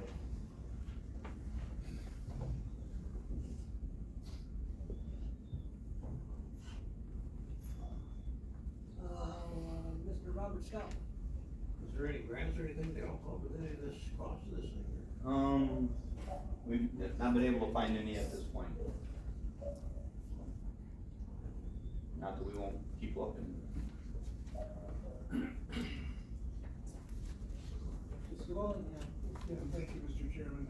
Mr. Robert Scott. Is there any grants or anything to help out with any of this cost of this thing? We've not been able to find any at this point. Not that we won't keep looking. Mr. Walling, Yeah, thank you, Mr. Chairman.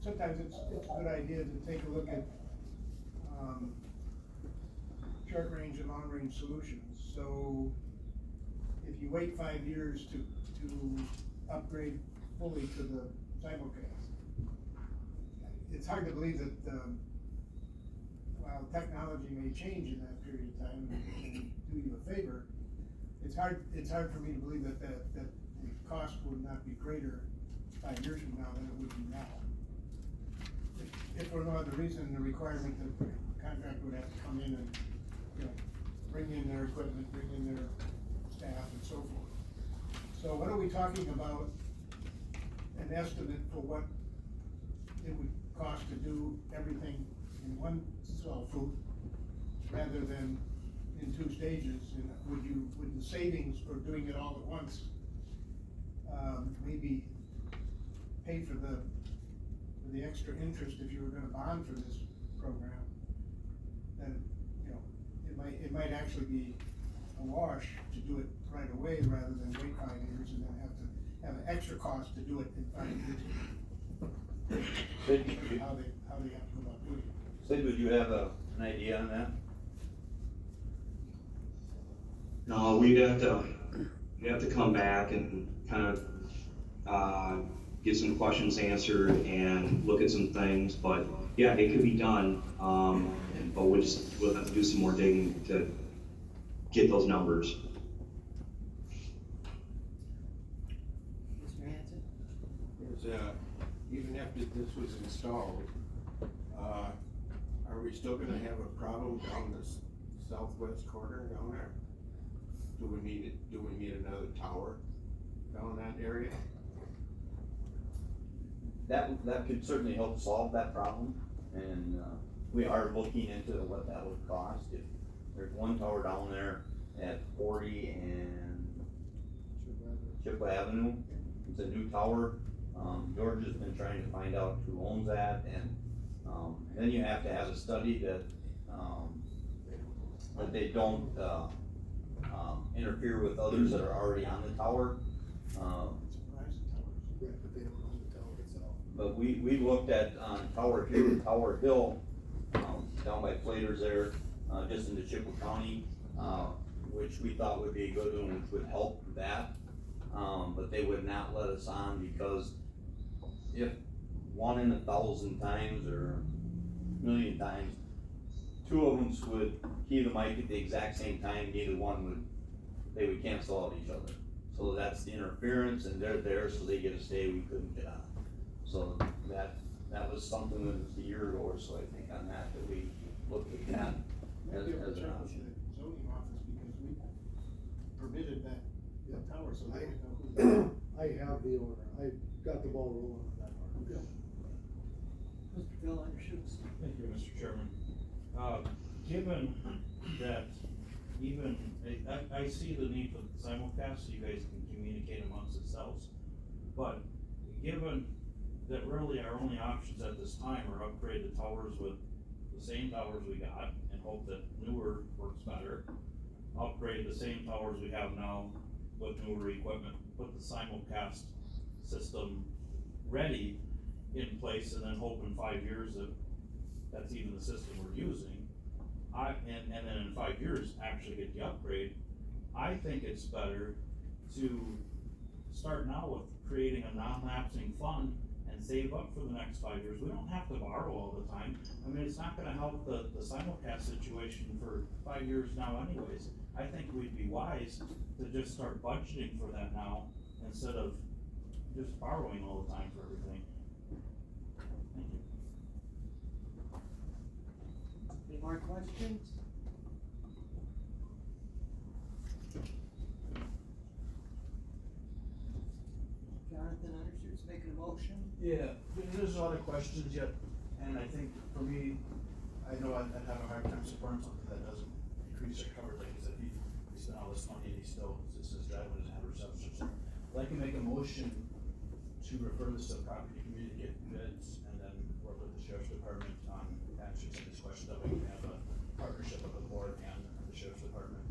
Sometimes it's a good idea to take a look at, short range and long range solutions. So if you wait 5 years to upgrade fully to the simulcast, it's hard to believe that, while technology may change in that period of time and do you a favor, it's hard for me to believe that the cost would not be greater 5 years from now than it would be now. If for no other reason, the requirement that the contractor would have to come in and, bring in their equipment, bring in their staff and so forth. So what are we talking about, an estimate for what it would cost to do everything in one swell swoop rather than in 2 stages? And would the savings for doing it all at once, maybe pay for the extra interest if you were gonna bond for this program? Then, it might actually be a wash to do it right away rather than wait 5 years and then have an extra cost to do it in 5 years. How they have to go about doing it. Sid, would you have an idea on that? No, we'd have to come back and kind of, get some questions answered and look at some things, but yeah, it could be done. But we'll have to do some more digging to get those numbers. Mr. Hanson? Even after this was installed, are we still gonna have a problem down this southwest corner down there? Do we need another tower down that area? That could certainly help solve that problem, and, we are looking into what that would cost. If there's one tower down there at 40 and Chippewa Avenue, it's a new tower. George has been trying to find out who owns that, and, then you have to have a study that they don't, interfere with others that are already on the tower. But we looked at, Tower Hill, down by Flaters there, just into Chippewa County, which we thought would be a good one, which would help that. But they would not let us on, because if 1 in 1,000 times or 1,000,000 times, 2 of them would key the mic at the exact same time, neither one they would cancel out each other. So that's the interference, and they're there, so they get a stay, we couldn't get on. So that was something that was a year ago or so, I think, on that we looked at that as an option. Zoning office, because we permitted that tower, so they didn't know who. I have the order, I got the ball rolling on that part. Mr. Phil, on your shoes. Thank you, Mr. Chairman. Given that I see the need for the simulcast, so you guys can communicate amongst yourselves, but given that really our only options at this time are upgrade the towers with the same towers we got and hope that newer works better. Upgrade the same towers we have now with newer equipment, put the simulcast system ready in place, and then hope in 5 years that that's even the system we're using. And then in 5 years, actually get the upgrade. I think it's better to start now with creating a non-lapsing fund and save up for the next 5 years. We don't have to borrow all the time. I mean, it's not gonna help the simulcast situation for 5 years now anyways. I think we'd be wise to just start budgeting for that now instead of just borrowing all the time for everything. Thank you. Any more questions? Jonathan Undershoot's making a motion. Yeah, there's a lot of questions yet, and I think for me, I know I'd have a hard time supporting something that doesn't increase our coverage, like I said, we spent all this money and he still sits in his driveway and has reception. But I can make a motion to refer this to the property committee to get bids, and then work with the sheriff's department on answering some of these questions, that way we can have a partnership of the board and the sheriff's department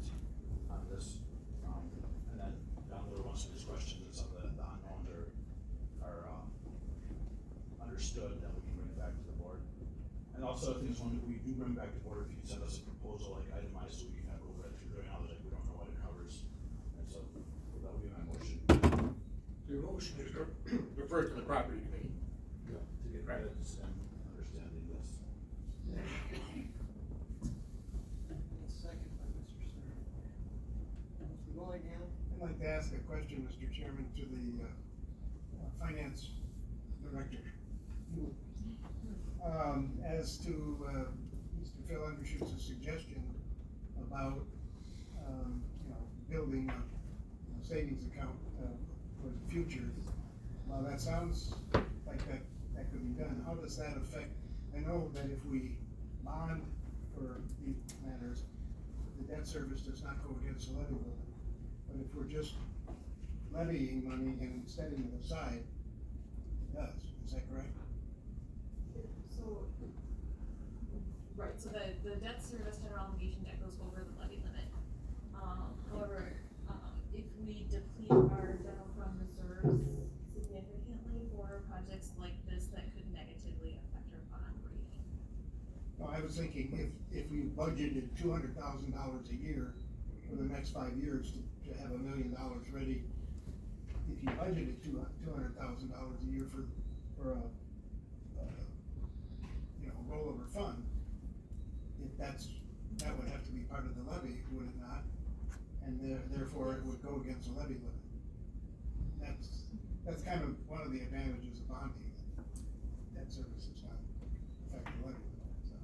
on this. And then down the road, once these questions and some of the unknowns are understood, then we can bring it back to the board. And also, I think when we do bring back to the board, if you send us a proposal like itemized, so we can have a read through right now, like we don't know what it covers. And so that would be my motion. Your motion is to refer to the property committee. Yeah, to get credits and understanding this. Second by Mr. Stern. Mr. Moynihan? I'd like to ask a question, Mr. Chairman, to the finance director. As to Mr. Phil Undershoot's suggestion about, building a savings account for the future. Well, that sounds like that could be done. How does that affect? I know that if we bond for these matters, the debt service does not go against the levy limit. But if we're just levying money and setting it aside, it does. Is that correct? So, right, so the debt service general obligation debt goes over the levy limit. However, if we deplete our general fund reserves significantly for projects like this, that could negatively affect our bond rating. No, I was thinking if we budgeted $200,000 a year for the next 5 years to have $1 million ready, if you budgeted $200,000 a year for a rollover fund, if that would have to be part of the levy, would it not? And therefore it would go against the levy limit. That's kind of one of the advantages of bonding. Debt service does not affect the levy limit, so,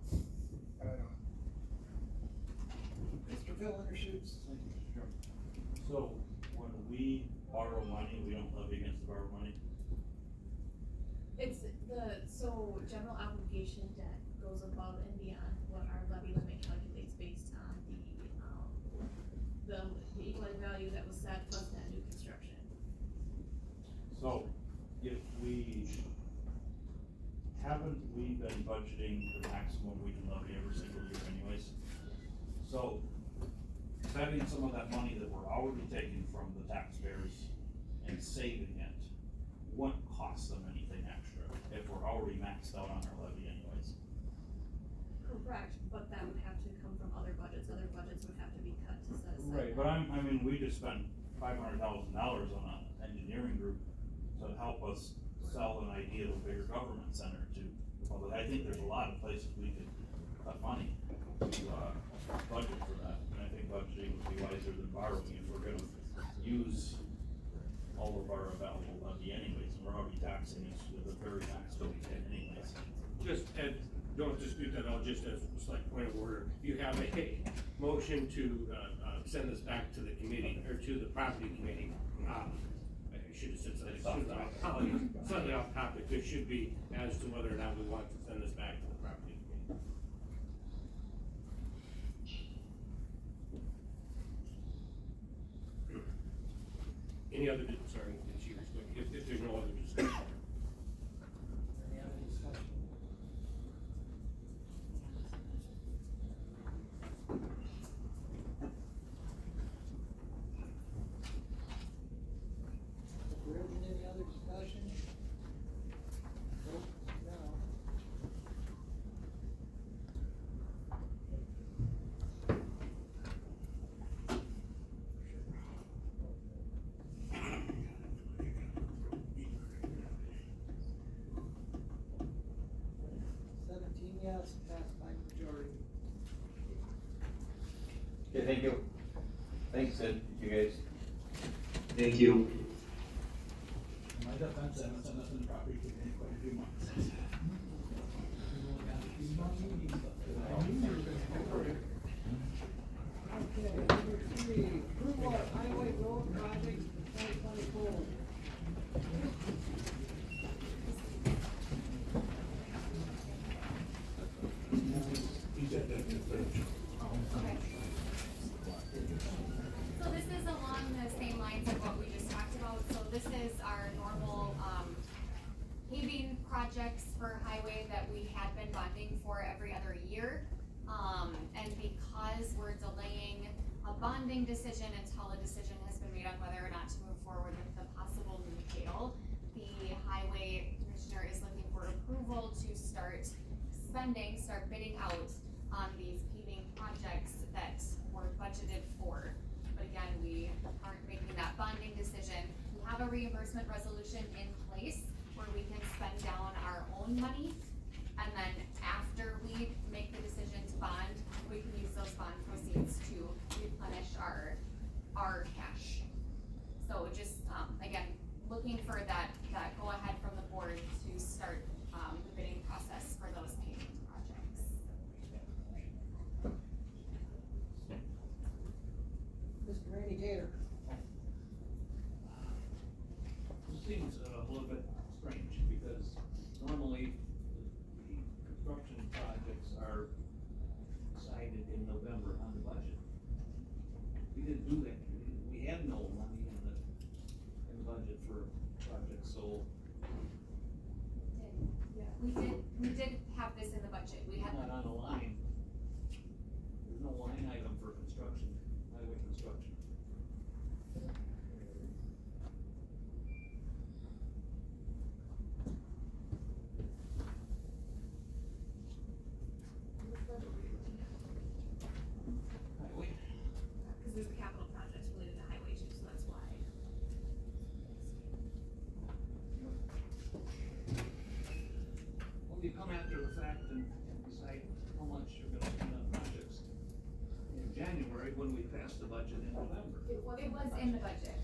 but I don't. Mr. Phil Undershoots? Thank you, Mr. Chairman. So when we borrow money, we don't levy against the borrowed money? So general obligation debt goes above and beyond what our levy limit calculates based on the equalized value that was set plus that new construction. So if haven't we been budgeting the maximum we can levy every single year anyways? So spending some of that money that we're already taking from the taxpayers and saving it wouldn't cost them anything extra if we're already maxed out on our levy anyways. Correct, but that would have to come from other budgets would have to be cut to set aside. Right, but we just spent $500,000 on an engineering group to help us sell an idea of a bigger government center to the public. I think there's a lot of places we could cut money to budget for that, and I think budgeting would be wiser than borrowing if we're gonna use all of our available levy anyways, and we're already taxing it with a very tax bill anyways. Just, Ed, don't dispute that, I'll just as a slight point of order, you have a motion to, send this back to the committee, or to the property committee. I should have said something, slightly off topic, this should be as to whether or not we want to send this back to the property committee. Any other, sorry, if there's no other discussion. Any other discussion? That's passed by majority. Okay, thank you. Thanks, Sid, you guys. Thank you. In my defense, I haven't done nothing in property in quite a few months. Okay, number 3, approval of highway road projects for 2024. Okay. So this is along the same lines of what we just talked about. So this is our normal, paving projects for highway that we had been bonding for every other year. And because we're delaying a bonding decision until a decision has been made on whether or not to move forward with the possible new jail, the highway commissioner is looking for approval to start bidding out on these paving projects that were budgeted for. But again, we aren't making that bonding decision. We have a reimbursement resolution in place where we can spend down our own money. And then after we make the decision to bond, we can use those bond proceeds to replenish our cash. So just, again, looking for that go ahead from the board to start, the bidding process for those paving projects. Mr. Randy Taylor. This seems a little bit strange, because normally the construction projects are decided in November on the budget. We didn't do that, we had no money in the budget for projects, so. We did have this in the budget. We had. Not on a line. There's no line item for construction, highway construction. Highway. Cause there's a capital project related to highway too, so that's why. Well, you come after the fact and decide how much you're gonna spend on projects in January when we pass the budget in November. It was in the budget.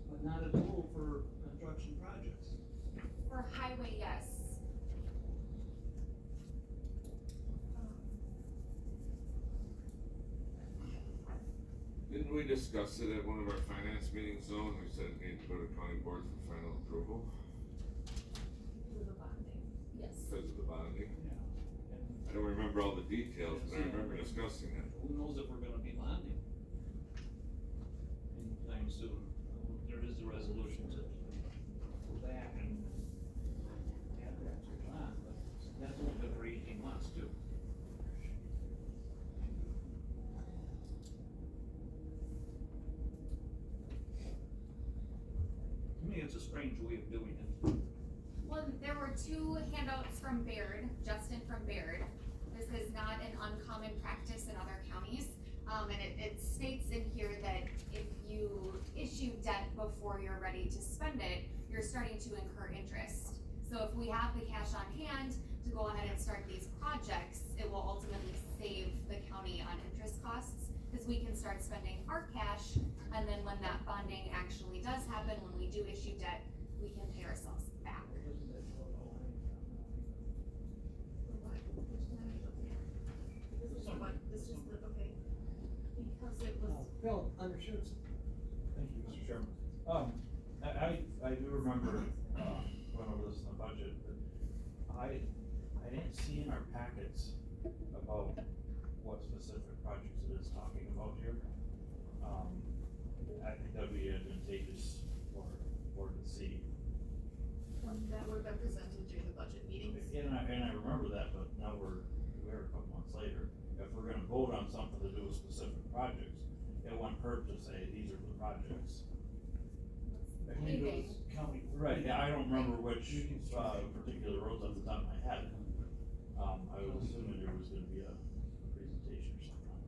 But not a tool for construction projects. For highway, yes. Didn't we discuss it at one of our finance meetings though, and we said it needed to go to county board for final approval Because of the bonding. Yes. because of the bonding? Yeah. I don't remember all the details, but I remember discussing it. Who knows if we're gonna be bonding anytime soon. There is a resolution to go back and add that to the bond, but that's only good for 18 months too. To me, it's a strange way of doing it. Well, there were 2 handouts from Baird, Justin from Baird. This is not an uncommon practice in other counties. And it states in here that if you issue debt before you're ready to spend it, you're starting to incur interest. So if we have the cash on hand to go ahead and start these projects, it will ultimately save the county on interest costs, because we can start spending our cash, and then when that bonding actually does happen, when we do issue debt, we can pay ourselves back. This is the one, this is the, okay. Because it was. Bill, undershoots. Thank you, Mr. Chairman. I do remember, going over this in the budget, but I didn't see in our packets about what specific projects it is talking about here. I think that'd be advantageous for to see. That would have been presented during the budget meetings. And I remember that, but now we're a couple months later. If we're gonna vote on something to do with specific projects, it wouldn't hurt to say, these are the projects. County. Right, yeah, I don't remember which, particular roads off the top of my head. I was assuming there was gonna be a presentation or something on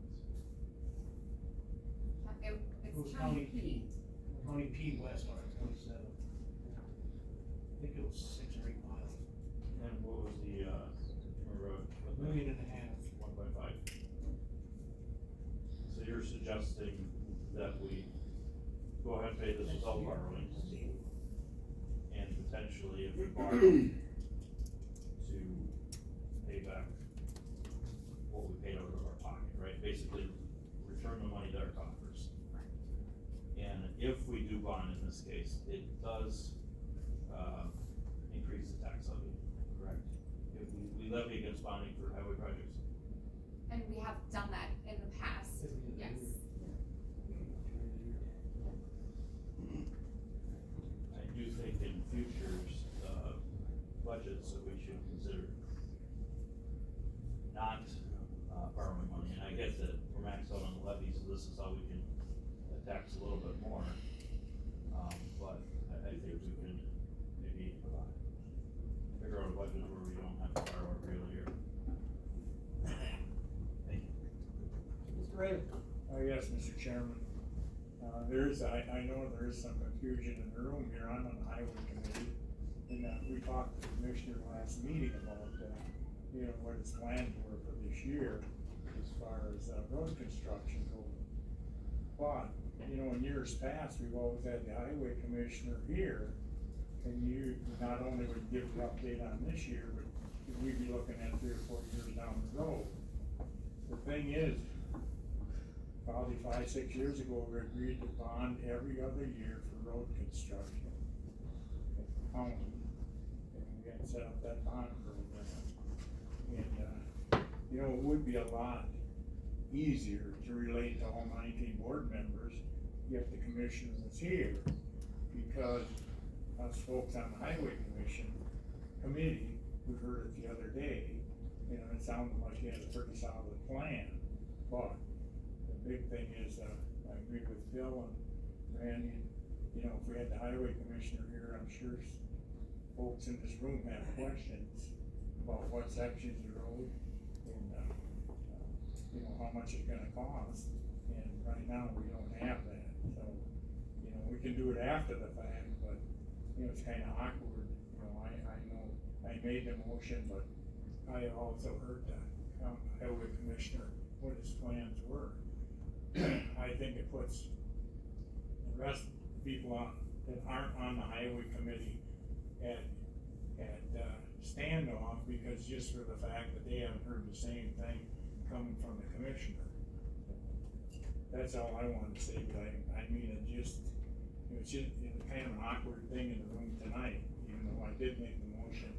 this. It was County P. County P West, or 27. I think it was 6 or 8 miles. And what was the, remember? $1.5 million suggesting that we go ahead and pay this without borrowing. And potentially, if we borrow, to pay back what we paid out of our pocket, right? Basically, return the money to our coffers. And if we do bond in this case, it does, increase the tax levy, correct? If we levy against bonding for highway projects. And we have done that in the past, yes. I do think in futures, budgets that we should consider not, borrowing money, and I get that we're maxed out on the levy, so this is how we can tax a little bit more. But I think we can maybe figure out a budget where we don't have to borrow every other year. Thank you. Mr. Ray? Yes, Mr. Chairman. I know there is some confusion in the room here. I'm on the highway committee. And, we talked to the commissioner last meeting about, what his plans were for this year as far as, road construction goes. But, in years past, we've always had the highway commissioner here. And you not only would give the update on this year, but we'd be looking at 3 or 4 years down the road. The thing is, probably 5, 6 years ago, we agreed to bond every other year for road construction. And we had set up that bond program. And, it would be a lot easier to relate to all 19 board members if the commissioner was here. Because us folks on the highway committee, we heard it the other day, it sounded like he had a pretty solid plan. But the big thing is, I agree with Bill and Randy, if we had the highway commissioner here, I'm sure folks in this room have questions about what sections of road and, how much it's gonna cost. And right now, we don't have that, so, we can do it after the fact, but, it's kinda awkward, I know, I made the motion, but I also heard the highway commissioner, what his plans were. I think it puts the rest of the people that aren't on the highway committee at standoff, because just for the fact that they haven't heard the same thing coming from the commissioner. That's all I wanted to say, but I mean, it's just kind of an awkward thing in the room tonight, even though I did make the motion.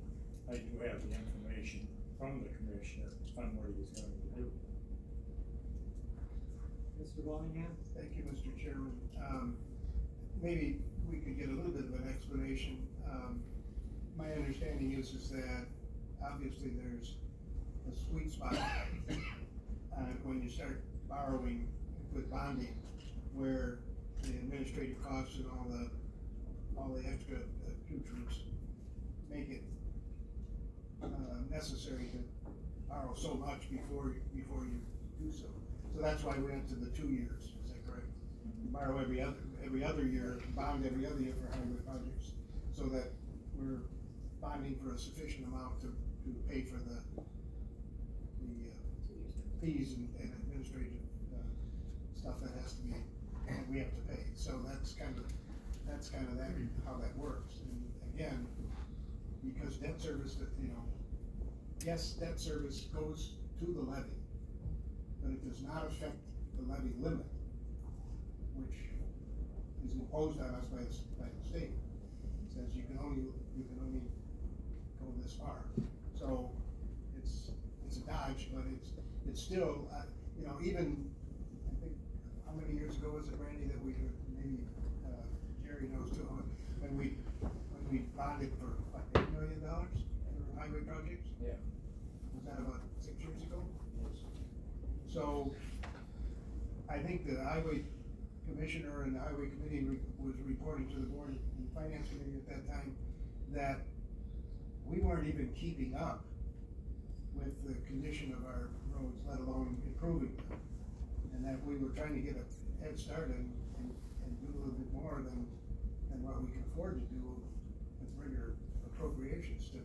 I do have the information from the commissioner on what he was going to do. Mr. Bellingham? Thank you, Mr. Chairman. Maybe we could get a little bit of an explanation. My understanding is that obviously there's a sweet spot when you start borrowing with bonding, where the administrative costs and all the extra nutrients make it necessary to borrow so much before you do so. So that's why we went to the 2 years, is that correct? You borrow every other year, bond every other year for highway projects, so that we're bonding for a sufficient amount to pay for the fees and administrative stuff that has to be, and we have to pay. So that's kind of that, how that works. And again, because debt service, yes, debt service goes to the levy, but it does not affect the levy limit, which is imposed on us by the state. It says you can only go this far. So it's a dodge, but it's still, even, I think, how many years ago was it, Randy, that we, maybe, Jerry knows too, when we bonded for, what, $8 million for highway projects? Yeah. Was that about 6 years ago? Yes. So, I think the highway commissioner and the highway committee was reporting to the board and finance committee at that time that we weren't even keeping up with the condition of our roads, let alone improving them. And that we were trying to get a head start and do a little bit more than what we can afford to do with regular appropriations to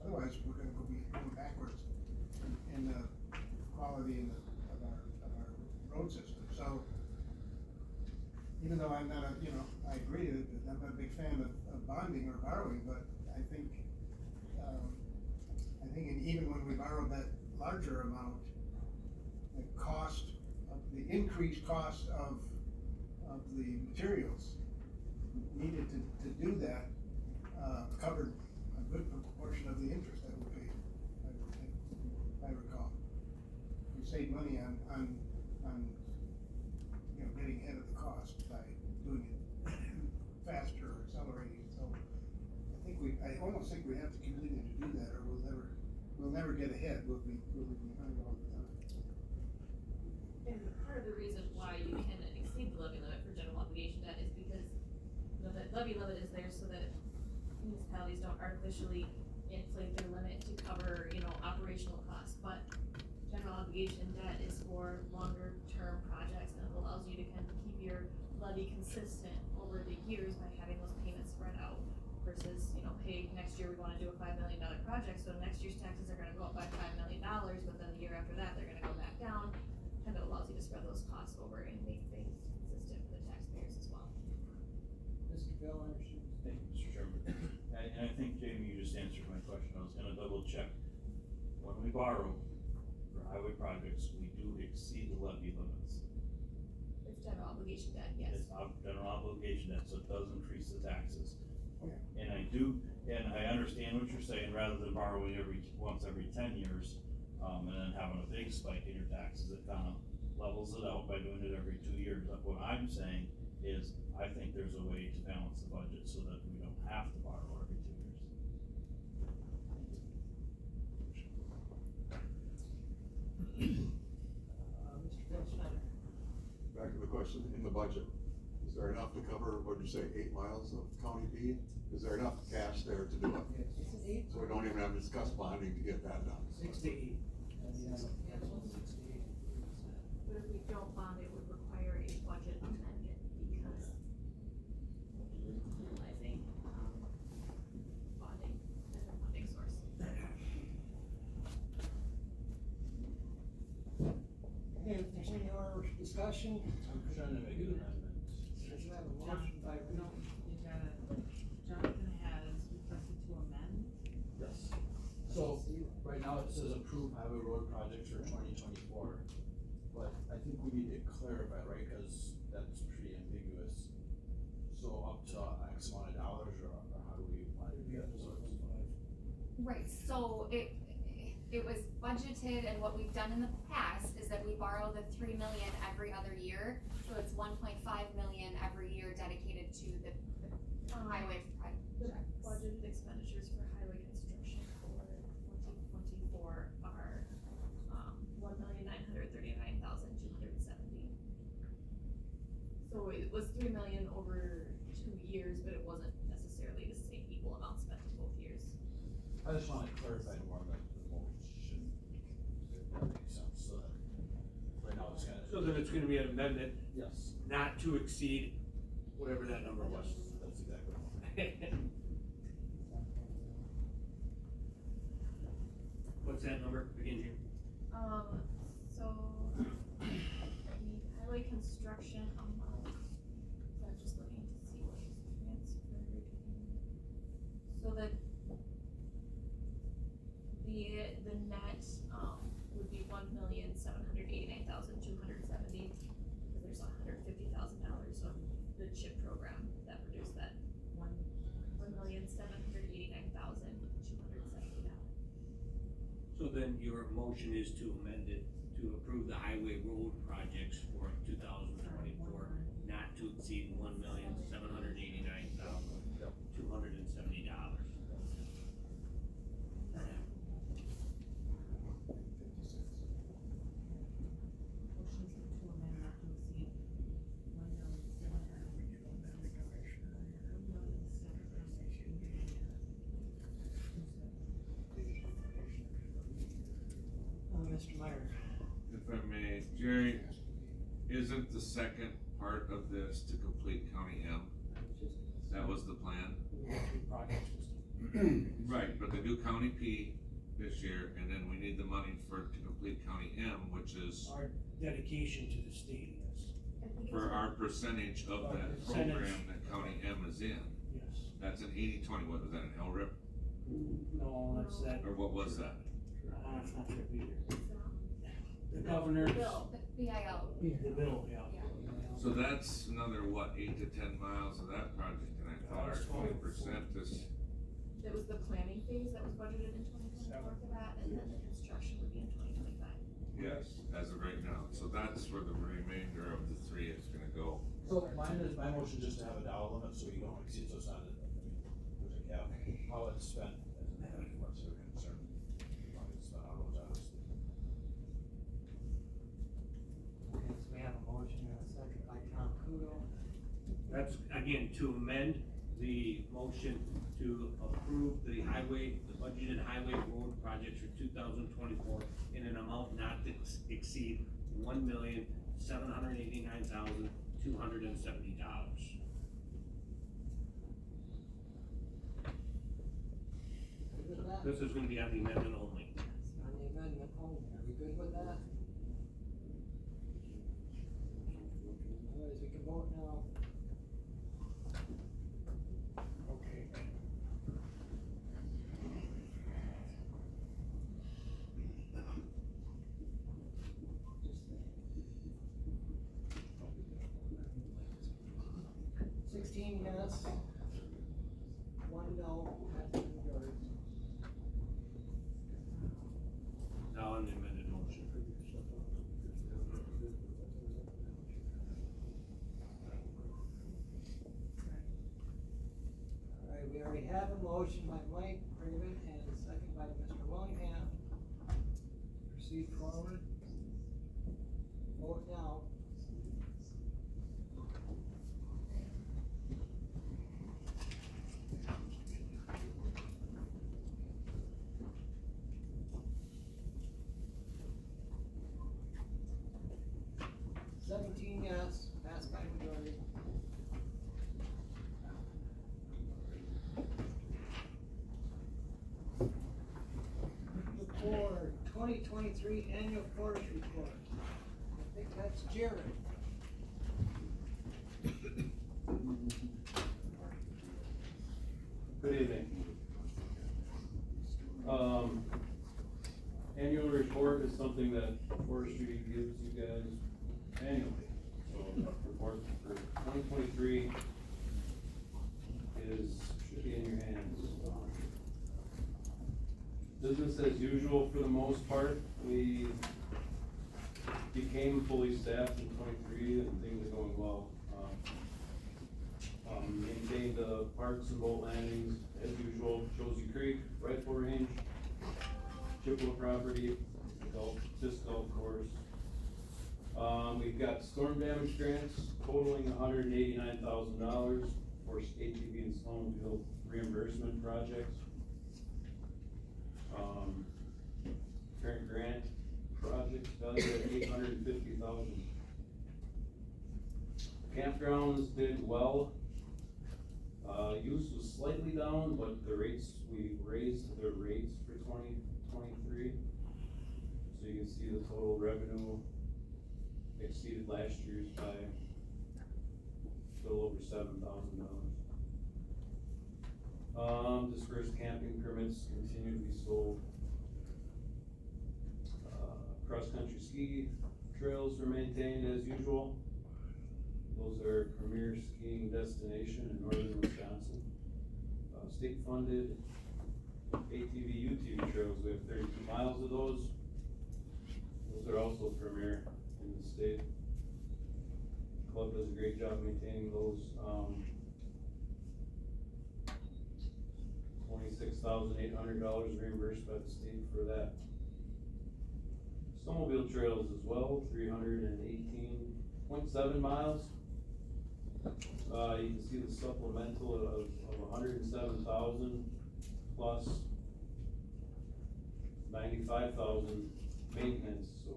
otherwise we're gonna be going backwards in the quality of our road systems. I'm not I agree that I'm not a big fan of bonding or borrowing, but I think even when we borrowed that larger amount, the increased cost of the materials needed to do that, covered a good proportion of the interest that we paid, if I recall. We saved money on getting ahead of the cost by doing it faster or accelerating, so I almost think we have to continue to do that, or we'll never get ahead, we'll be behind all the time. And part of the reason why you can exceed the levy limit for general obligation debt is because the levy limit is there so that municipalities don't artificially inflate their limit to cover, operational costs, but general obligation debt is for longer term projects, and it allows you to kind of keep your levy consistent over the years by having those payments spread out versus, hey, next year we wanna do a $5 million project, so next year's taxes are gonna go up by $5 million, but then the year after that, they're gonna go back down. Kind of allows you to spread those costs over and make things consistent for the taxpayers as well. Mr. Bill Anderson. Thank you, Mr. Chairman. And I think, Jamie, you just answered my question. I was gonna double check. When we borrow for highway projects, we do exceed the levy limits. It's general obligation debt, yes. It's general obligation debt, so it does increase the taxes. Yeah. And I understand what you're saying, rather than borrowing once every 10 years, and then having a big spike in your taxes, it kind of levels it out by doing it every 2 years. But what I'm saying is, I think there's a way to balance the budget so that we don't have to borrow every 2 years. Mr. Bill Schneider. Back to the question, in the budget, is there enough to cover, what did you say, 8 miles of County B? Is there enough cash there to do it? Yes. So we don't even have to discuss bonding to get that done. 6 to 8. But if we don't bond, it would require a budget amendment because utilizing, bonding as a funding source. Okay, if there's any more discussion. I'm trying to make an amendment. You have a motion by Rudy. Jonathan has requested to amend. Yes. So, right now it says approve highway road projects for 2024, but I think we need to clarify, right, cause that's pretty ambiguous. So up to X amount of dollars, or how do we want to do that? Right, so it was budgeted, and what we've done in the past is that we borrow the 3 million every other year, so it's 1.5 million every year dedicated to the highway The projects. budgeted expenditures for highway construction for 2024 are, $1,939,270. So it was 3 million over 2 years, but it wasn't necessarily the same equal amount spent in both years. I just wanna clarify more that the motion, if that makes sense, so that, right now it's kinda. So then it's gonna be an amendment, Yes, not to exceed whatever that number was. that's exactly right. What's that number again, Jim? So the highway construction amount, I'm just looking to see what was transferred. So the net, would be $1,789,270, because there's $150,000 of the CHIP program that produced that $1,789,270. So then your motion is to amend it to approve the highway road projects for 2024, not to exceed $1,789,270. Motion to amend not to exceed Mr. Meyer. If I may, Jerry, isn't the second part of this to complete County M? That was the plan? Right, but they do County P this year, and then we need the money to complete County M, which is. Our dedication to the state, yes. for our percentage of Our that percentage. program that County M is in. Yes. That's an 80-20. What was that, an LRIP, No, that's that. or what was that? It's not true either. The governor's. Bill, the BIL. The bill, yeah. So that's another, what, 8 to 10 miles of that project, and I thought our 20% is, It was the planning phase that was budgeted in 2024 for that, and then the construction would be in 2025. yes, as of right now. So that's where the remainder of the 3 is gonna go. So my motion just to have a dollar limit, so you don't exceed, so it's not, there's a cap, how it's spent, doesn't have any much of a concern. How it's spent on roads, obviously. Okay, so we have a motion and a second by Tom Kudo. That's, again, to amend the motion to approve the budgeted highway road projects for 2024 in an amount not to exceed $1,789,270. Good with that? This is gonna be on the amendment only. On the amendment only, are we good with that? Otherwise, we can vote now. Okay. Sixteen yes, 1 no, that's the majority. Now on the amended motion. Alright, we already have a motion by Mike Craven and a second by Mr. Willingham. Proceed forward. Vote now. Seventeen yes, passed by majority. For 2023 annual forest report. I think that's Jared. Good evening. Annual report is something that forestry gives you guys annually. So the report for 2023 should be in your hands. Business as usual for the most part. We became fully staffed in 23 and things are going well. Maintained the parks and boat landings as usual, Josie Creek, rifle range, Chippewa property, disc golf course. We've got storm damage grants totaling $189,000 for ATV and snowmobile reimbursement projects. Current grant projects valued at $850,000. Campgrounds did well. Use was slightly down, but we raised the rates for 2023. So you can see the total revenue exceeded last year's by a little over $7,000. Dispersed camping permits continue to be sold. Cross-country ski trails are maintained as usual. Those are a premier skiing destination in northern Wisconsin. State funded ATV, UTV trails, we have 32 miles of those. Those are also premier in the state. Club does a great job maintaining those. $26,800 reimbursed by the state for that. Snowmobile trails as well, 318.7 miles. You can see the supplemental of 107,000 plus 95,000 maintenance, so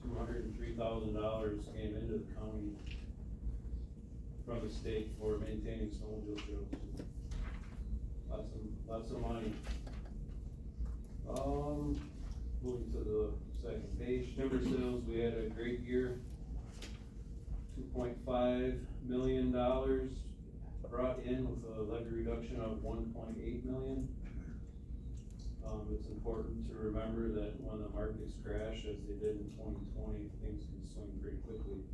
$203,000 came into the county from the state for maintaining snowmobile trails. Lots of money. Moving to the Second page, timber sales, we had a great year. $2.5 million brought in with a levy reduction of $1.8 million. It's important to remember that when the markets crash, as they did in 2020, things can swing pretty quickly.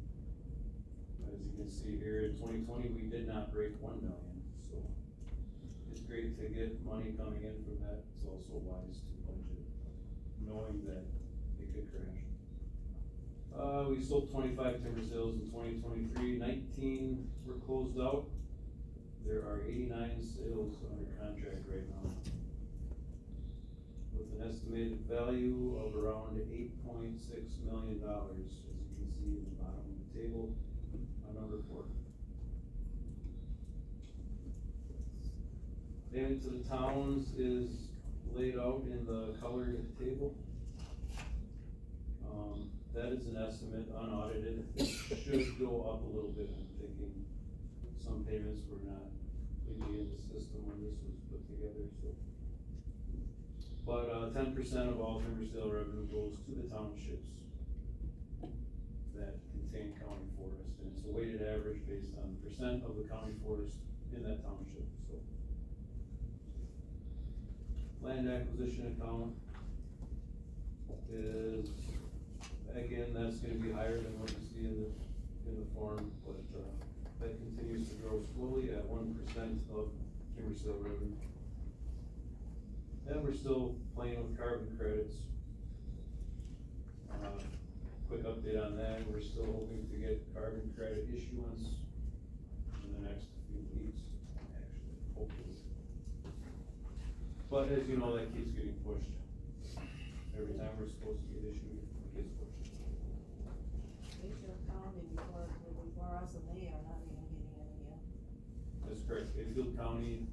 As you can see here, in 2020, we did not break 1 million, so it's great to get money coming in from that. It's also wise to budget, knowing that it could crash. We sold 25 timber sales in 2023, 19 were closed out. There are 89 sales under contract right now, with an estimated value of around $8.6 million, as you can see in the bottom of the table on number 4. Payment to the towns is laid out in the colored table. That is an estimate, unaudited. It should go up a little bit. I'm thinking some payments were not really in the system when this was put together, so. But 10% of all timber sale revenue goes to the townships that contain county forest, and it's a weighted average based on the percent of the county forest in that township, so. Land acquisition account is, again, that's gonna be higher than what you see in the form, but, that continues to grow slowly at 1% of timber sale revenue. And we're still playing with carbon credits. Quick update on that, we're still hoping to get carbon credit issuance in the next few weeks, actually, hopefully. But as you know, that keeps getting pushed. Every time we're supposed to get issued, it gets pushed. They should have counted before us, and they are not even getting any yet. That's correct. Bayfield County,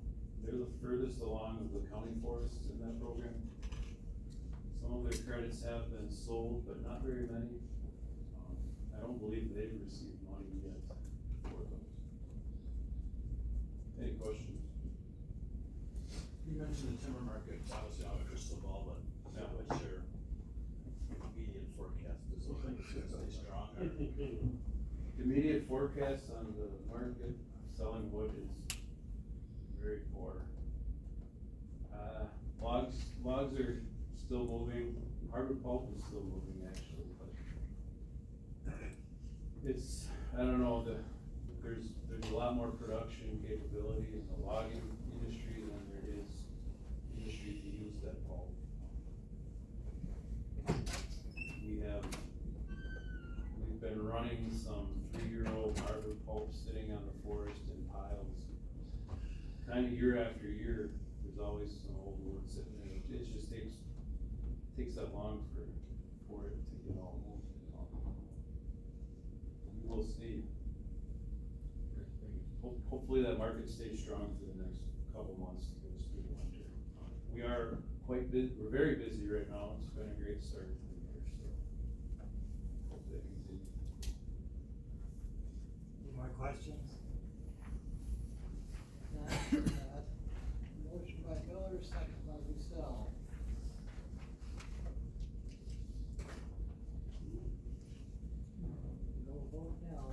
they're the furthest along of the county forests in that program. Some of their credits have been sold, but not very many. I don't believe they've received money yet for those. Any questions? You mentioned the timber market, it's obviously not a crystal ball, but what's your immediate forecast? Does it look like it's gonna stay strong? Immediate forecast on the market, selling wood is very poor. Logs are still moving, hardwood pulp is still moving actually, but it's, I don't know, there's a lot more production capability in the logging industry than there is industry to use that pulp. We've been running some 3-year-old hardwood pulp sitting on the forest in piles. Kind of year after year, there's always some old wood sitting there. It just takes that long for it to get all moved. We'll see. Hopefully that market stays strong for the next couple months to get us through the winter. We are quite busy, we're very busy right now. It's been a great start to the year, so hope that continues. Any more questions? Motion by Miller, second by Lucille. No vote now.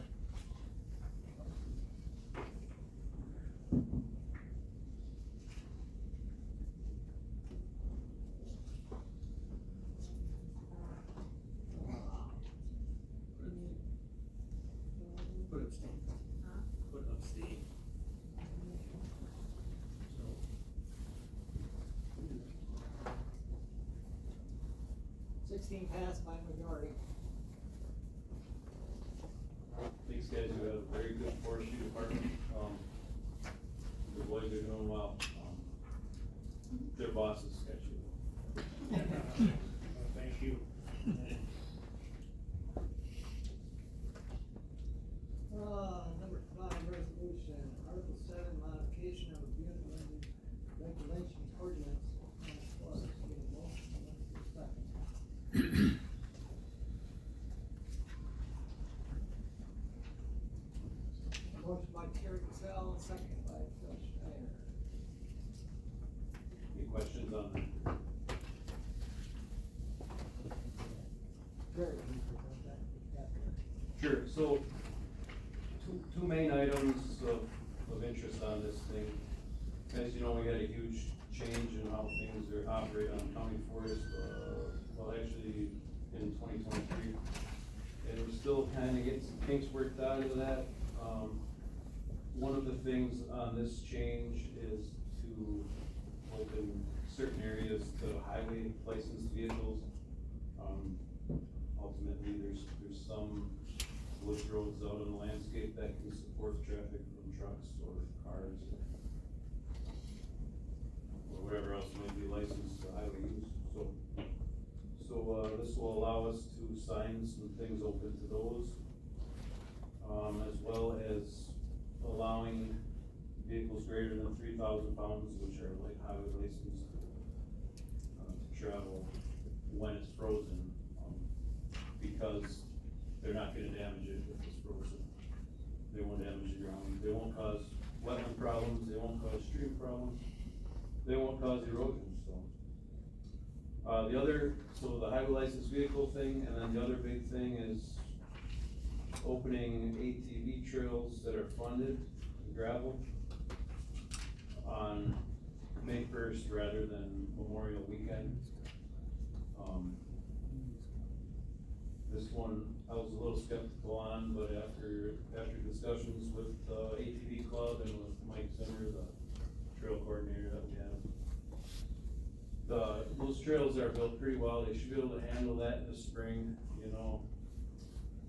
Put abstain. Put abstain. 16 passed by majority. These guys do have a very good forestry department. The boys are doing well. Their boss is sketchy. Thank you. Number 5, resolution, Article 7, modification of abandoned regulation ordinance. Need a motion, second. Motion by Terry Cassell, second by Phil Schneider. Any questions on that? Sure, so, two main items of interest on this thing. As you know, we had a huge change in how things are operate on county forest, well, actually, in 2023. And we're still kinda getting some kinks worked out of that. One of the things on this change is to open certain areas to highway licensed vehicles. Ultimately, there's some woods roads out in the landscape that can support traffic from trucks or cars or whatever else might be licensed to highway use. So this will allow us to sign some things open to those, as well as allowing vehicles greater than 3,000 pounds, which are like highway licensed, to travel when it's frozen, because they're not gonna damage it if it's frozen. They won't damage the ground, they won't cause wetland problems, they won't cause stream problems, they won't cause erosion, so. So the highway licensed vehicle thing, and then the other big thing is opening ATV trails that are funded, gravel, on May 1st rather than Memorial Weekend. This one I was a little skeptical on, but after discussions with ATV Club and with Mike Zimmer, the trail coordinator that we have, those trails are built pretty well. They should be able to handle that in the spring, you know.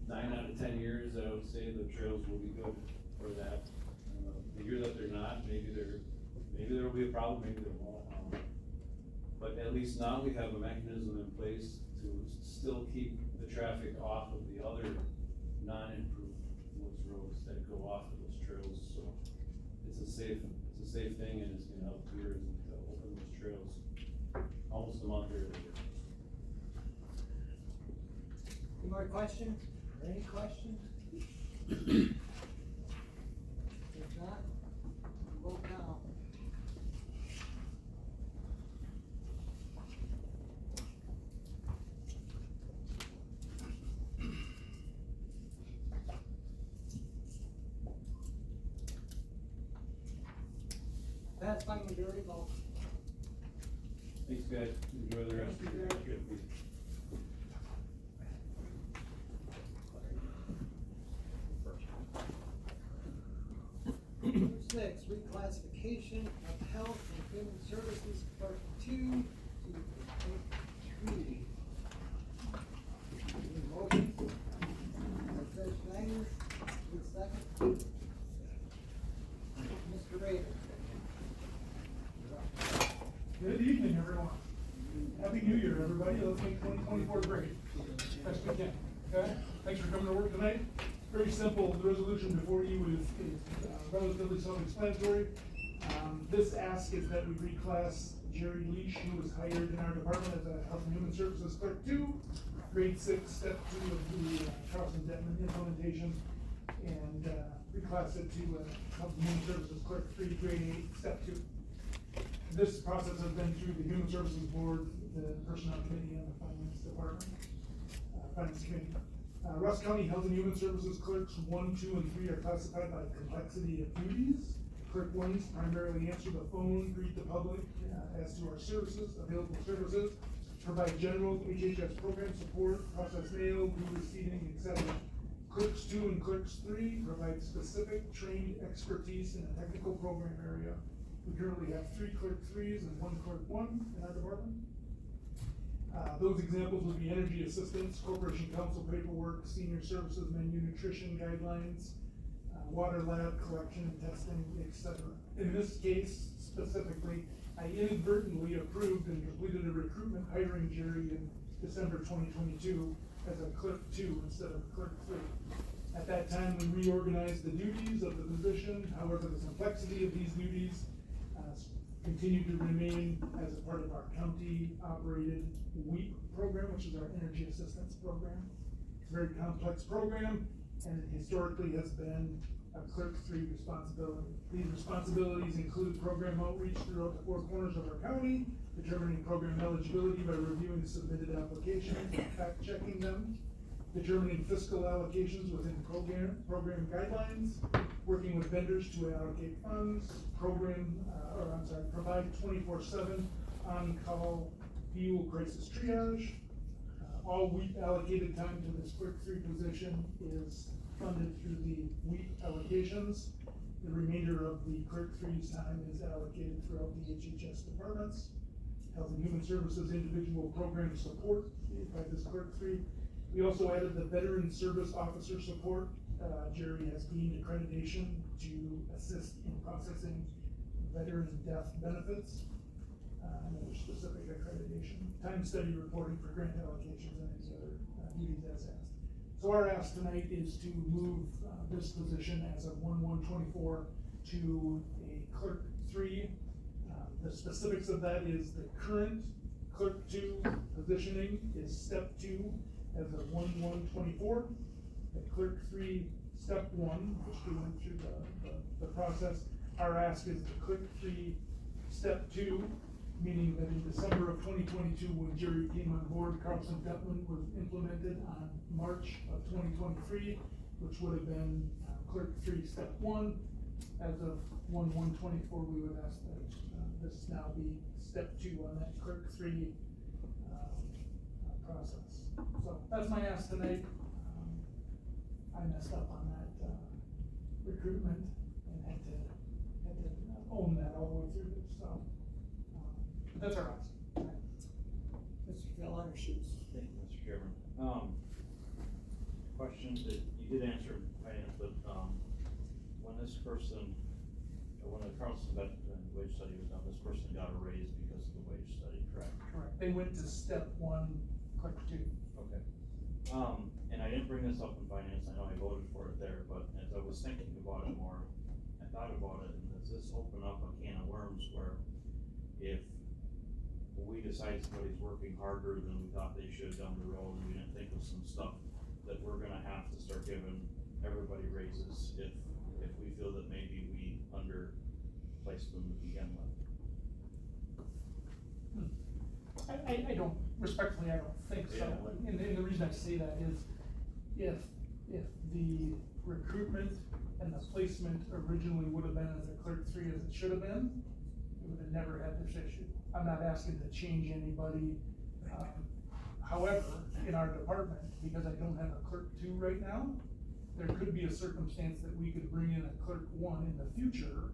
9 out of 10 years, I would say the trails will be good for that. The year that they're not, maybe there will be a problem, maybe there won't. But at least now we have a mechanism in place to still keep the traffic off of the other non-improved woods roads that go off of those trails. So it's a safe thing, and it's gonna help tourism to open those trails almost a month earlier. Any more questions, or any questions? If not, vote now. That's by majority vote. Thanks, guys. Enjoy the rest of your trip. Number 6, reclassification of health and human services clerk 2 to clerk 3. Need a motion? By Judge Schneider, need a second? Mr. Rader. Good evening, everyone. Happy New Year, everybody. Let's make 2024 great. Best we can, okay? Thanks for coming to work tonight. Very simple. The resolution before you is relatively self-explanatory. This ask is that we reclass Jerry Leash, who was hired in our department as a Health and Human Services Clerk 2, grade 6, step 2 of the Carlson-Detman implementation, and reclass it to Health and Human Services Clerk 3, grade 8, step 2. This process has been through the Human Services Board, the Personnel Committee, and the Finance Department, Finance Committee. Rusk County Health and Human Services Clerks 1, 2, and 3 are classified by complexity of duties. Clerk 1s primarily answer the phone, greet the public as to our services, available services, provide general HHS program support, process mail, do receiving, etc. Clerks 2 and Clerks 3 provide specific trained expertise in a technical program area. We currently have 3 Clerk 3s and 1 Clerk 1 in our department. Those examples would be energy assistance, corporation council paperwork, senior services menu, nutrition guidelines, water lab collection and testing, etc. In this case specifically, I inadvertently approved and completed a recruitment hiring Jerry in December 2022 as a Clerk 2 instead of Clerk 3. At that time, we reorganized the duties of the position. However, the complexity of these duties continue to remain as a part of our county-operated WEAP program, which is our energy assistance program. It's a very complex program, and it historically has been a Clerk 3 responsibility. These responsibilities include program outreach throughout the 4 corners of our county, determining program eligibility by reviewing submitted applications and fact-checking them, determining fiscal allocations within program guidelines, working with vendors to allocate funds, provide 24/7 on-call fuel crisis triage. All WEAP allocated time to this clerk 3 position is funded through the WEAP allocations. The remainder of the clerk 3's time is allocated throughout the HHS departments. Health and Human Services individual program support by this clerk 3. We also added the Veteran Service Officer support. Jerry has gained accreditation to assist in processing veteran death benefits. Another specific accreditation. Time study reporting for grant allocations and any other duties as asked. So our ask tonight is to move this position as of 1/1/24 to a clerk 3. The specifics of that is the current clerk 2 positioning is step 2 as of 1/1/24. The clerk 3 step 1, which we went through the process. Our ask is the clerk 3 step 2, meaning that in December of 2022, when Jerry came on board, Carlson Dublin was implemented on March of 2023, which would have been clerk 3 step 1. As of 1/1/24, we would ask that this now be step 2 on that clerk 3 process. So that's my ask tonight. I messed up on that recruitment and had to own that all the way through this, so that's our ask. Mr. Phil Undershoots. Thank you, Mr. Chairman. Question that you did answer in finance, but when this person, when the Carlson wage study was done, this person got a raise because of the wage study, correct? Correct. They went to step 1, clerk 2. Okay. And I didn't bring this up in finance, I know I voted for it there, but as I was thinking about it more, I thought about it, and does this open up a can of worms where if we decide somebody's working harder than we thought they should down the road, and we didn't think of some stuff, that we're gonna have to start giving everybody raises if we feel that maybe we underplaced them to begin with? I don't, respectfully, I don't think so. Yeah. And the reason I say that is if the recruitment and the placement originally would have been as a clerk 3 as it should have been, we would have never had this issue. I'm not asking to change anybody. However, in our department, because I don't have a clerk 2 right now, there could be a circumstance that we could bring in a clerk 1 in the future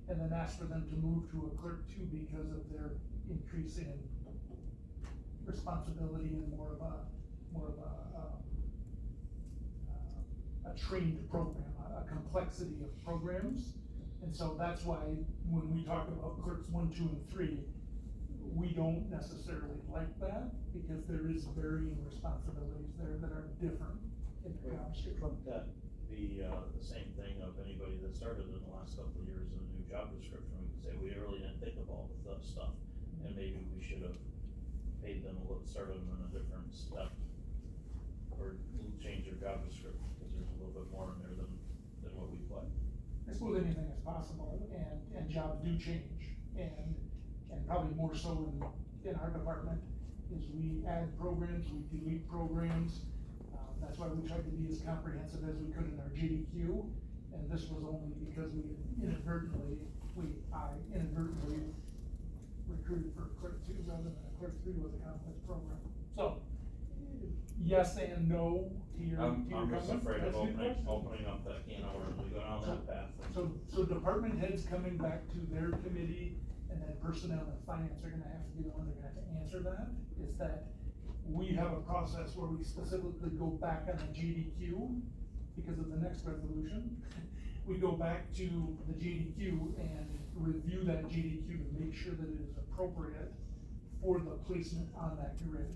and then ask for them to move to a clerk 2 because of their increase in responsibility and more of a trained program, a complexity of programs. And so that's why when we talk about clerks 1, 2, and 3, we don't necessarily like that because there is varying responsibilities there that are different in the job description. Couldn't that be the same thing of anybody that started in the last couple of years in a new job description? We could say, we really didn't think of all the stuff, and maybe we should have paid them started them in a different step, or change their job description, because there's a little bit more in there than what we put. I suppose anything is possible, and jobs do change, and probably more so in our department, is we add programs, we delete programs. That's why we tried to be as comprehensive as we could in our GDQ, and this was only because I inadvertently recruited for clerk 2 rather than a clerk 3 with a complex program. So, yes and no to your I'm comment. just afraid of That's a good question. opening up that can of worms, we go down that path. So department heads coming back to their committee, and then personnel and finance are gonna have to be the one that are gonna have to answer that, is that we have a process where we specifically go back on the GDQ because of the next resolution. We go back to the GDQ and review that GDQ to make sure that it is appropriate for the placement on that grid.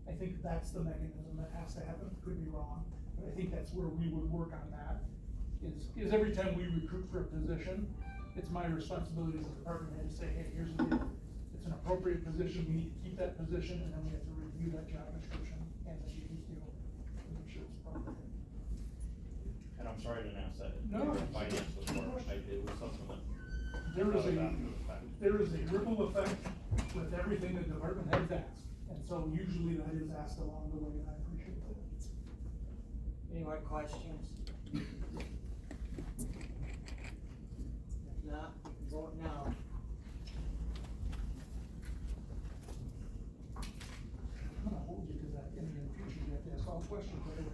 I think that's the mechanism that has to happen, could be wrong, but I think that's where we would work on that. Is every time we recruit for a position, it's my responsibility as a department head to say, hey, here's the deal. It's an appropriate position, we need to keep that position, and then we have to review that job description and the GDQ to make sure it's appropriate. And I'm sorry I didn't ask that. No. Finance before, it was something that. There is a ripple effect with everything the department heads ask, and so usually that is asked along the way, and I appreciate that. Any more questions? If not, we can vote now. I'm gonna hold you to that, in the future, you have to ask all questions, by the way.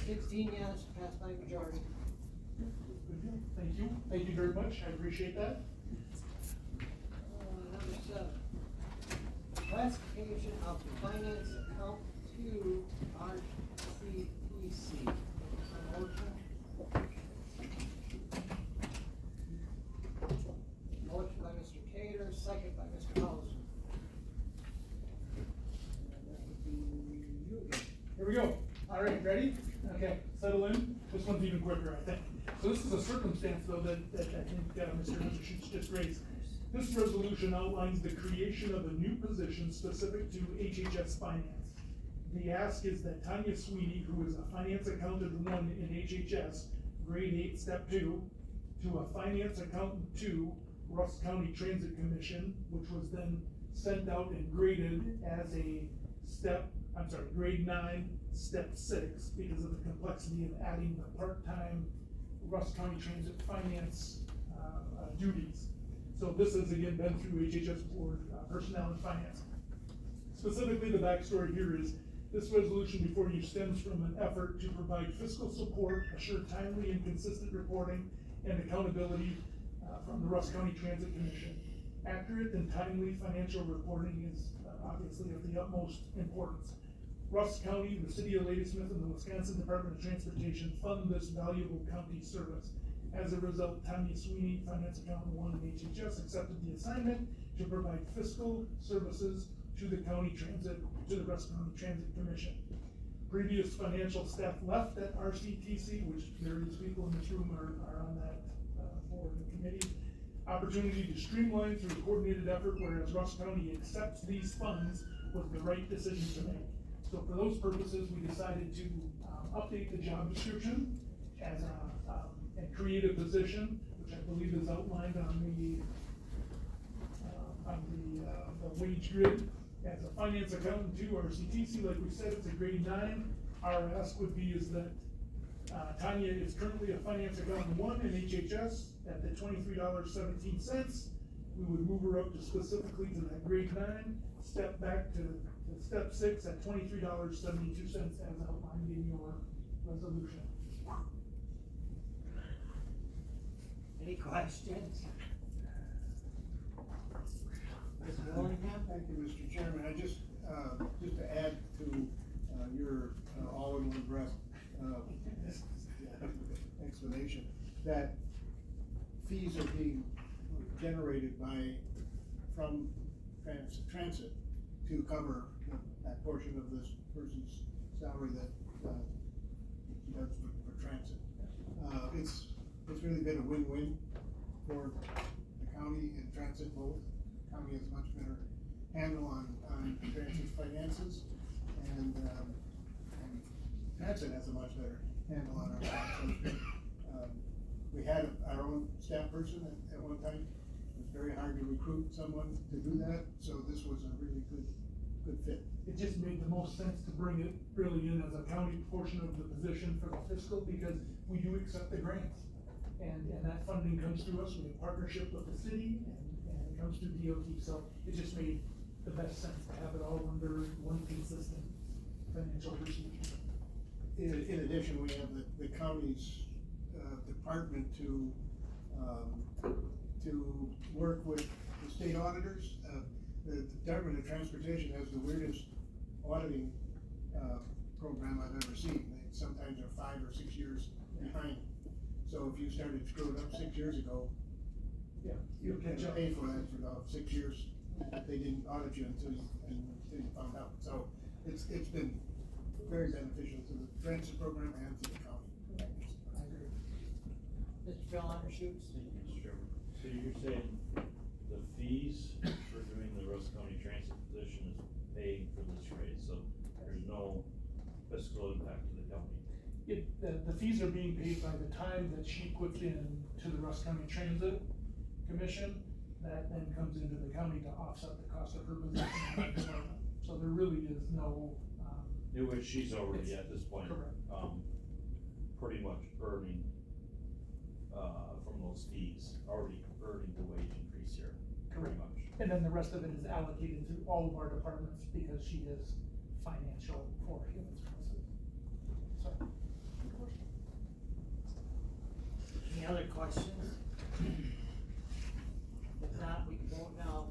16 yes, passed by majority. Thank you very much, I appreciate that. Number 7. Classification of finance account to RCTC. Motion. Motion by Mr. Cater, second by Mr. Hauser. And that would be you again. Here we go. All right, ready? Okay, settle in. This one's even quicker, I think. So this is a circumstance, though, that I think Mr. Schutz just raised. This resolution outlines the creation of a new position specific to HHS finance. The ask is that Tanya Sweeney, who is a finance accountant 1 in HHS, grade 8, step 2, to a finance accountant 2, Rusk County Transit Commission, which was then sent out and graded as a grade 9, step 6, because of the complexity of adding the part-time Rusk County Transit finance duties. So this has again been through HHS board personnel and finance. Specifically, the backstory here is this resolution before you stems from an effort to provide fiscal support, assure timely and consistent reporting and accountability from the Rusk County Transit Commission. Accurate and timely financial reporting is obviously of the utmost importance. Rusk County, the city of Ladysmith, and the Wisconsin Department of Transportation fund this valuable county service. As a result, Tanya Sweeney, Finance Accountant 1 in HHS, accepted the assignment to provide fiscal services to the Rusk County Transit Commission. Previous financial staff left at RCTC, which various people in this room are on that board and committee. Opportunity to streamline through a coordinated effort, whereas Rusk County accepts these funds was the right decision to make. So for those purposes, we decided to update the job description as and create a position, which I believe is outlined on the wage grid, as a finance accountant 2 RCTC. Like we said, it's a grade 9. Our ask would be is that Tanya is currently a finance accountant 1 in HHS at the $23.17. We would move her up to specifically to that grade 9, step back to step 6 at $23.72 as outlined in your resolution. Any questions? Mr. Willingham? Thank you, Mr. Chairman. I just to add to your all-in-one breath explanation, that fees are being generated from transit to cover that portion of this person's salary that he does for transit. It's really been a win-win for the county and transit both. The county has much better handle on transit finances, and transit has a much better handle on our finances. We had our own staff person at one time. It was very hard to recruit someone to do that, so this was a really good fit. It just made the most sense to bring it really in as a county portion of the position for the fiscal, because we do accept the grants. And that funding comes through us. We have partnership with the city, and it comes through DOT, so it just made the best sense to have it all under one consistent financial procedure. In addition, we have the county's department to work with the state auditors. The Department of Transportation has the weirdest auditing program I've ever seen. They sometimes are 5 or 6 years behind. So if you started screwing up 6 years ago, yeah, you can pay for that for about 6 years. They didn't audit you until you found out. So it's been very beneficial to the transit program and to the county. Mr. Phil Undershoots? So you're saying the fees for doing the Rusk County Transit position is paying for this raise, so there's no fiscal impact to the county? The fees are being paid by the time that she puts in to the Rusk County Transit Commission. That then comes into the county to offset the cost of her position in that department. So there really is no Which she's already at this point, Correct. pretty much earning, from those fees, already earning the wage increase here, pretty much. And then the rest of it is allocated to all of our departments because she is financial for human services. So. Any other questions? If not, we can vote now.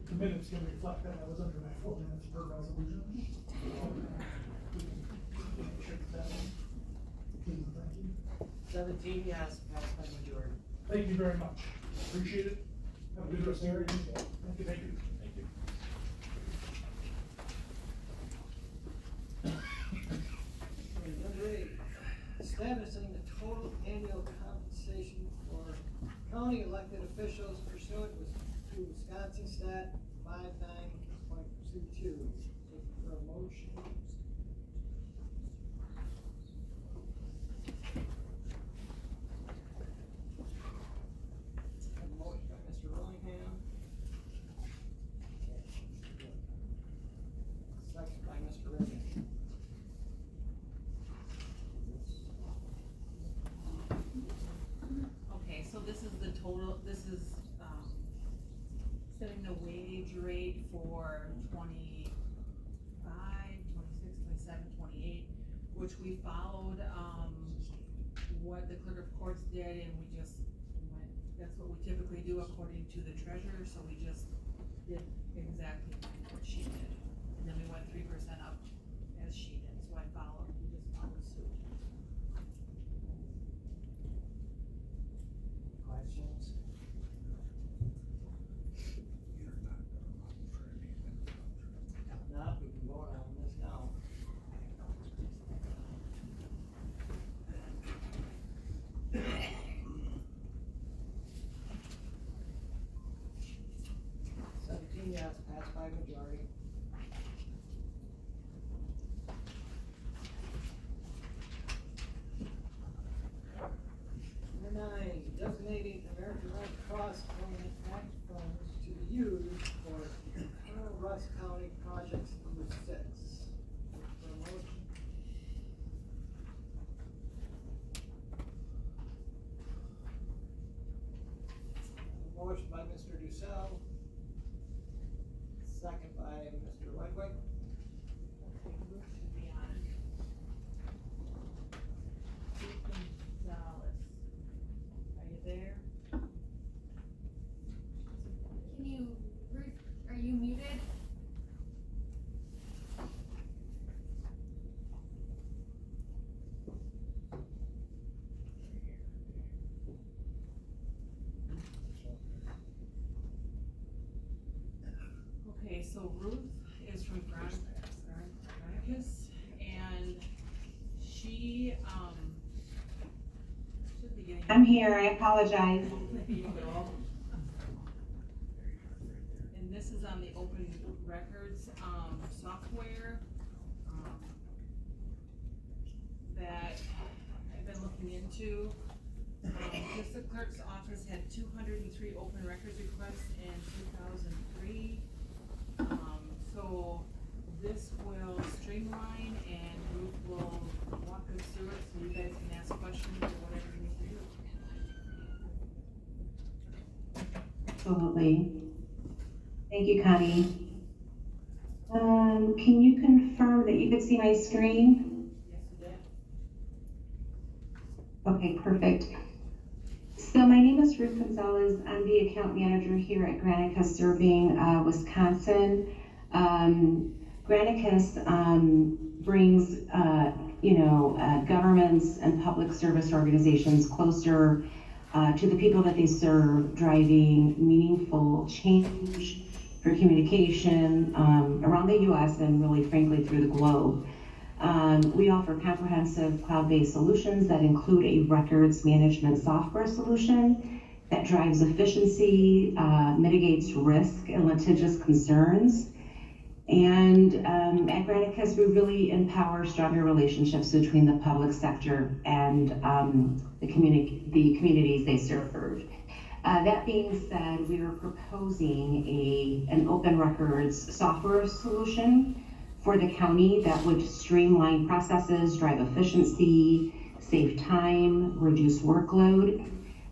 The minutes can reflect that I was under my 4 minutes per resolution. Please, thank you. 17 yes, passed by majority. Thank you very much. Appreciate it. Have a good rest of your day. Thank you, thank you. Thank you. Number 8, establishing the total annual compensation for county elected officials pursuant to Wisconsin Stat 59.22. For a motion. A motion by Mr. Willingham. Second by Mr. Reagan. Okay, so this is the total, this is, setting the wage rate for 25, 26, 27, 28, which we followed, what the clerk of courts did, and we just went, that's what we typically do according to the treasurer, so we just did exactly what she did. And then we went 3% up as she did, so we just followed suit. Questions? If not, we can vote on this now. Yes, passed by majority. Number 9, designating American Red Cross Permanent Act funds to be used for Rusk County projects number 6. For a motion. A motion by Mr. Ducell. Second by Mr. Ludwig. Okay, Ruth should be on. Ruth Gonzalez. Are you there? Can you, Ruth, are you muted? Okay, so Ruth is from Granicus, and she, should be getting. I'm here, I apologize. And this is on the open records, software, that I've been looking into. Just the clerk's office had 203 open records requests in 2003. So this will streamline and Ruth will walk us through it so you guys can ask questions or whatever you need to do. Absolutely. Thank you, Connie. Can you confirm that you could see my screen? Yes, you did. Okay, perfect. So my name is Ruth Gonzalez. I'm the account manager here at Granicus serving Wisconsin. Granicus brings governments and public service organizations closer to the people that they serve, driving meaningful change for communication around the U.S. and really, frankly, through the globe. We offer comprehensive cloud-based solutions that include a records management software solution that drives efficiency, mitigates risk and litigious concerns. And at Granicus, we really empower stronger relationships between the public sector and the communities they serve. That being said, we are proposing an open records software solution for the county that would streamline processes, drive efficiency, save time, reduce workload.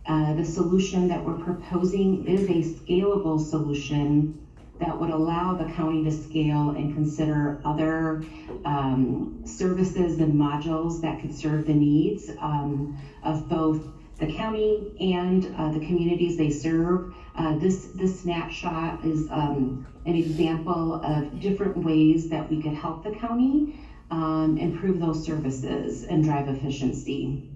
The solution that we're proposing is a scalable solution that would allow the county to scale and consider other services and modules that could serve the needs of both the county and the communities they serve. This snapshot is an example of different ways that we could help the county improve those services and drive efficiency.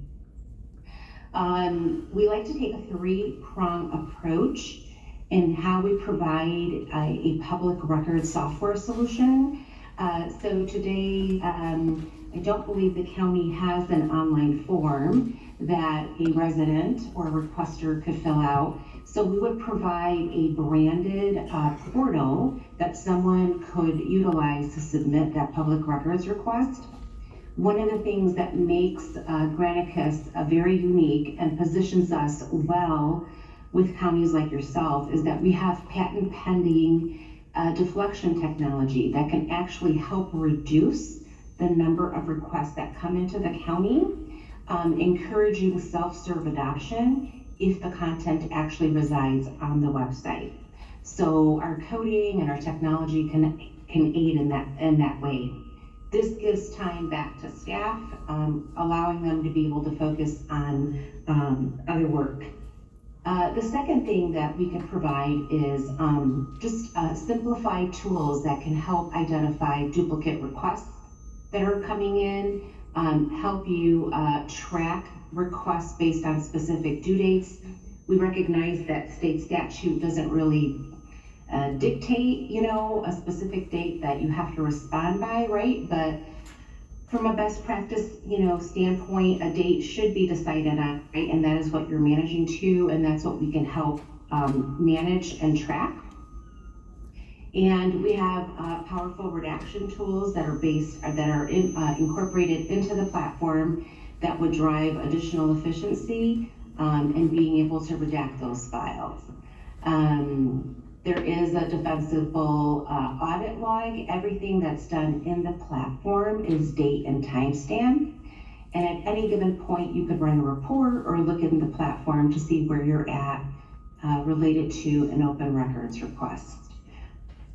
We like to take a three-prong approach in how we provide a public record software solution. So today, I don't believe the county has an online form that a resident or requester could fill out. So we would provide a branded portal that someone could utilize to submit that public records request. One of the things that makes Granicus very unique and positions us well with counties like yourself is that we have patent pending deflection technology that can actually help reduce the number of requests that come into the county, encouraging self-serve adoption if the content actually resides on the website. So our coding and our technology can aid in that way. This gives time back to staff, allowing them to be able to focus on other work. The second thing that we can provide is just simplified tools that can help identify duplicate requests that are coming in, help you track requests based on specific due dates. We recognize that state statute doesn't really dictate, a specific date that you have to respond by, right? But from a best practice, standpoint, a date should be decided on, right? And that is what you're managing to, and that's what we can help manage and track. And we have powerful redaction tools that are incorporated into the platform that would drive additional efficiency and being able to redact those files. There is a defensible audit log. Everything that's done in the platform is date and timestamp. And at any given point, you could run a report or look in the platform to see where you're at related to an open records request.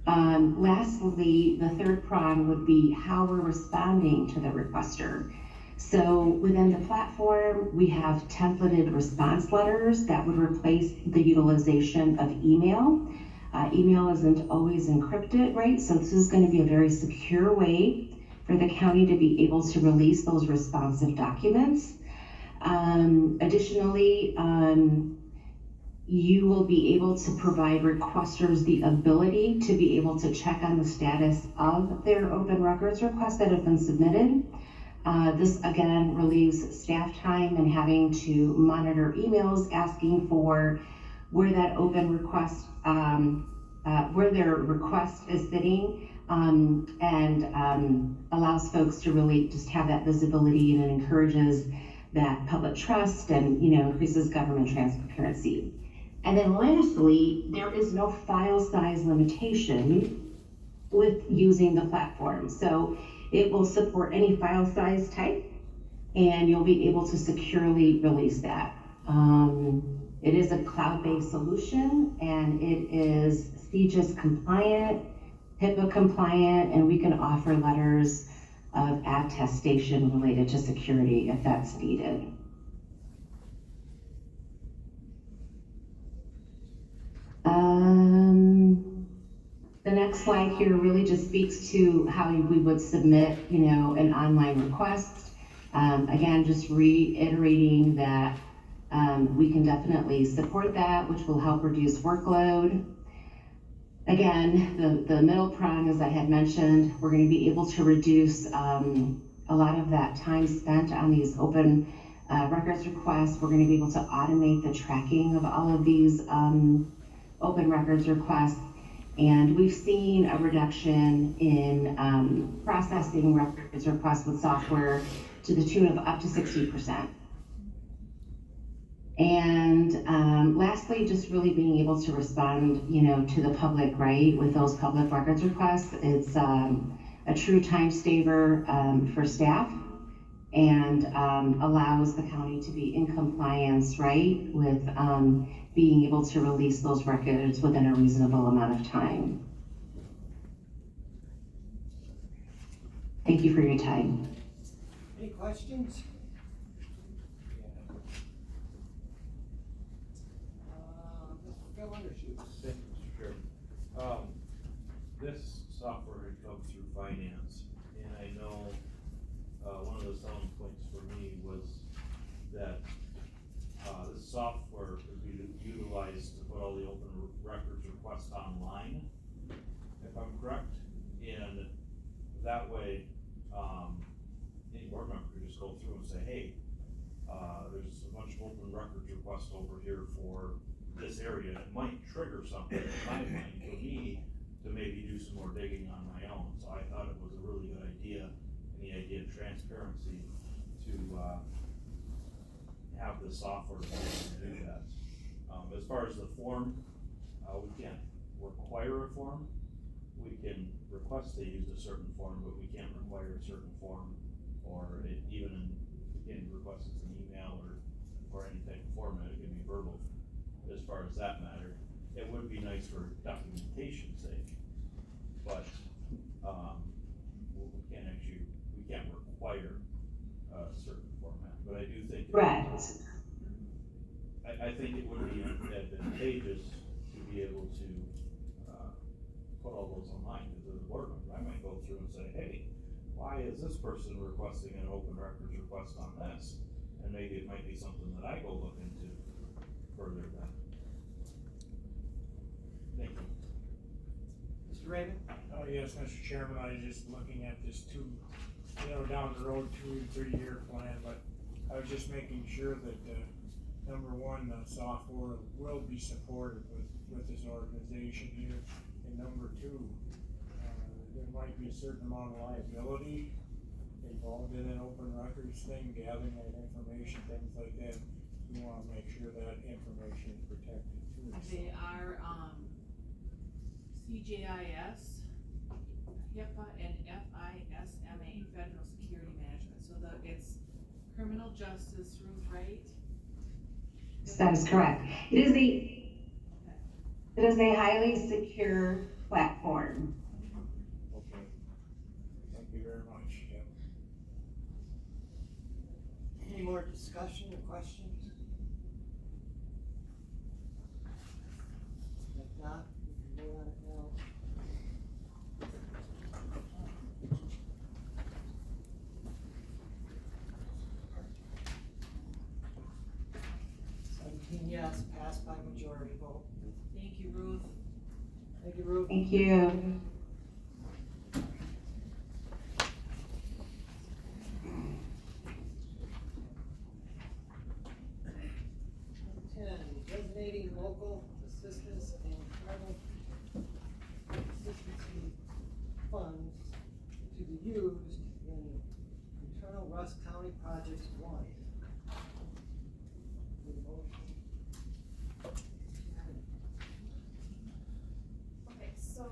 Lastly, the third prong would be how we're responding to the requester. So within the platform, we have templated response letters that would replace the utilization of email. Email isn't always encrypted, right? So this is going to be a very secure way for the county to be able to release those responsive documents. Additionally, you will be able to provide requesters the ability to be able to check on the status of their open records requests that have been submitted. This again relieves staff time and having to monitor emails asking for where that open request, where their request is sitting, and allows folks to really just have that visibility, and it encourages that public trust and increases government transparency. And then lastly, there is no file size limitation with using the platform. So it will support any file size type, and you'll be able to securely release that. It is a cloud-based solution, and it is CGIS compliant, HIPAA compliant, and we can offer letters of attestation related to security if that's needed. The next slide here really just speaks to how we would submit, an online request. Again, just reiterating that we can definitely support that, which will help reduce workload. Again, the middle prong, as I had mentioned, we're going to be able to reduce a lot of that time spent on these open records requests. We're going to be able to automate the tracking of all of these open records requests. And we've seen a reduction in processing records requests with software to the tune of up to 60%. And lastly, just really being able to respond, to the public, right, with those public records requests. It's a true time saver for staff, and allows the county to be in compliance, right, with being able to release those records within a reasonable amount of time. Thank you for your time. Any questions? Mr. Bill Undershoot. Thank you, Mr. Chairman. This software comes through finance, and I know, one of the selling points for me was that, this software could be utilized to put all the open records requests online, if I'm correct, and that way, any board member could just go through and say, hey, there's a bunch of open records requests over here for this area, and it might trigger something in my mind for me to maybe do some more digging on my own. So I thought it was a really good idea, and the idea of transparency to have the software to be able to do that. As far as the form, we can't require a form. We can request they use a certain form, but we can't require a certain form, or we can't request it's an email or any type of format. It can be verbal. As far as that matter, it would be nice for documentation's sake, but we can't require a certain format. But I do think Right. I think it would be advantageous to be able to put all those online, because as a board member, I might go through and say, hey, why is this person requesting an open records request on this? And maybe it might be something that I go look into further then. Thank you. Mr. Raymond? Oh, yes, Mr. Chairman, I was just looking at this down the road, 2 and 3 year plan, but I was just making sure that, number one, the software will be supported with this organization here. And number two, there might be a certain amount of liability involved in an open records thing, gathering that information, things like that. We wanna make sure that information is protected too. They are, CJIS, HIPAA, and FISMA, Federal Security Management, so it's criminal justice, Ruth, right? That is correct. It is a highly secure platform. Okay. Thank you very much. Yep. Any more discussion or questions? If not, we can vote on it now. Yes, passed by majority vote. Thank you, Ruth. Thank you, Ruth. Thank you. Designating local assistance and tribal assistance funds to be used in internal Rusk County Projects 1. Okay, so,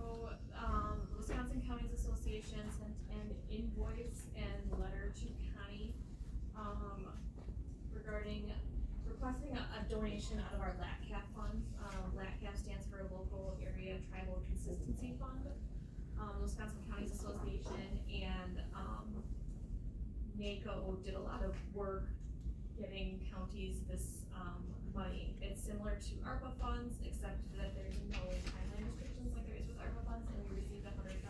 Wisconsin Counties Association sent an invoice and letter to Connie, regarding requesting a donation out of our LATCAP funds. LATCAP stands for Local Area Tribal Consistency Fund. Wisconsin Counties Association and, NACO did a lot of work getting counties this, money. It's similar to ARPA funds, except that there's no timeline restrictions like there is with ARPA funds, and we received $100,000.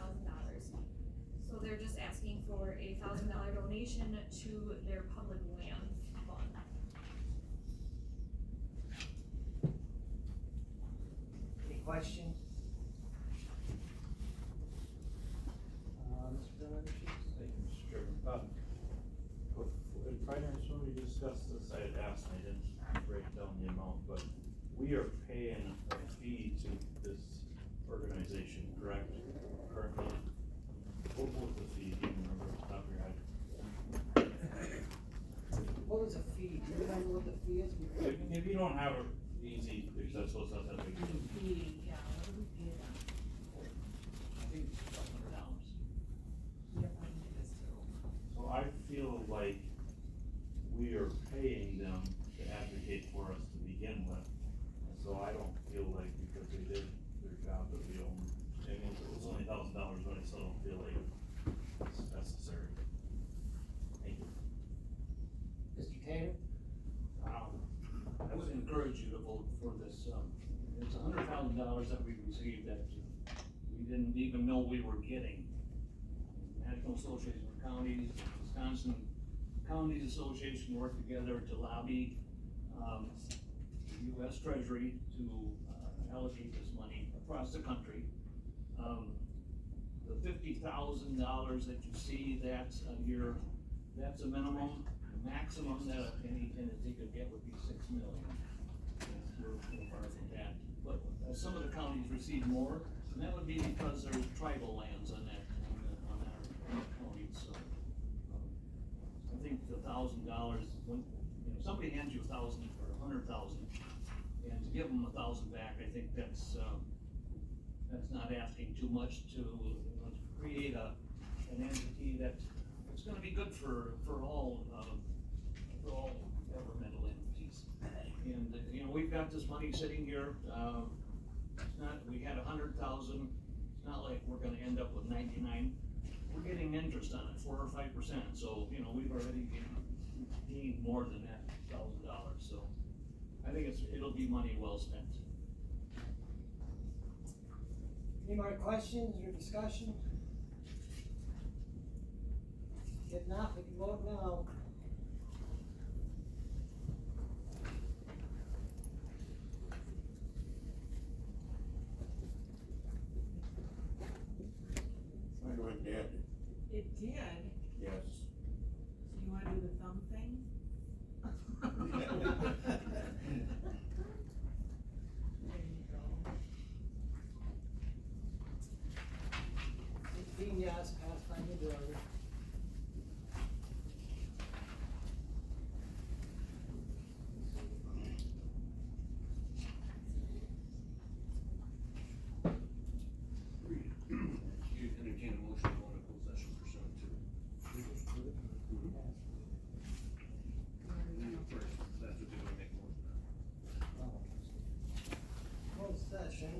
So they're just asking for a $1,000 donation to their public lands fund. Any questions? Mr. Billings? Thank you, Mr. Chairman. In finance, when we discussed this, I had asked, and I didn't break down the amount, but we are paying a fee to this organization, correct? Currently, what was the fee? Do you remember off the top of your head? What was the fee? Do you remember what the fee is? If don't have it easy, because that's what's not that big. Yeah, what do we pay them? I think it's $1,200. Yep, I think it is too. So I feel like we are paying them to advocate for us to begin with. And so I don't feel like because they did their job that we own, I mean, it was only $1,000, but I still don't feel like it's necessary. Thank you. Mr. Taylor? I would encourage you to vote for this, it's $100,000 that we received that we didn't even know we were getting. National Association of Counties, Wisconsin Counties Association worked together to lobby, the US Treasury to, allocate this money across the country. The $50,000 that you see, that's a year, that's a minimum. The maximum that any entity could get would be $6 million. We're far from that, but some of the counties receive more, and that would be because there's tribal lands on that, on our county, so. I think the $1,000, when, somebody hands you $1,000 or $100,000, and to give them $1,000 back, I think that's not asking too much to create an entity that it's gonna be good for all governmental entities. And, we've got this money sitting here, it's not, we had 100,000, it's not like we're gonna end up with 99. We're getting interest on it, 4 or 5%, so, we've already gained more than that $1,000, so I think it'll be money well spent. Any more questions or discussion? If not, we can vote now. I go ahead, Dad. It did. Yes. So you wanna do the thumb thing? There you go. 16 yes, passed by majority. You entertain a motion to go into closed session pursuant to. First, that's what they're gonna make a motion on. Closed session.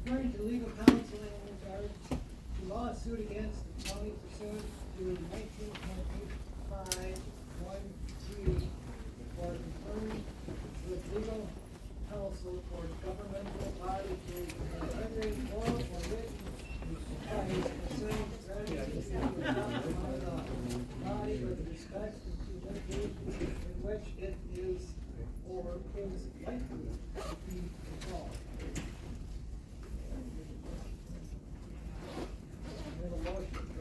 Referring to legal counsel in regard to lawsuit against the county pursuant to 19.85(1)(g) for confirming with legal counsel for governmental body to rendering oral or written advice concerning strategies to be adopted by the body with respect to litigation in which it is or is likely to be involved. We have a motion from the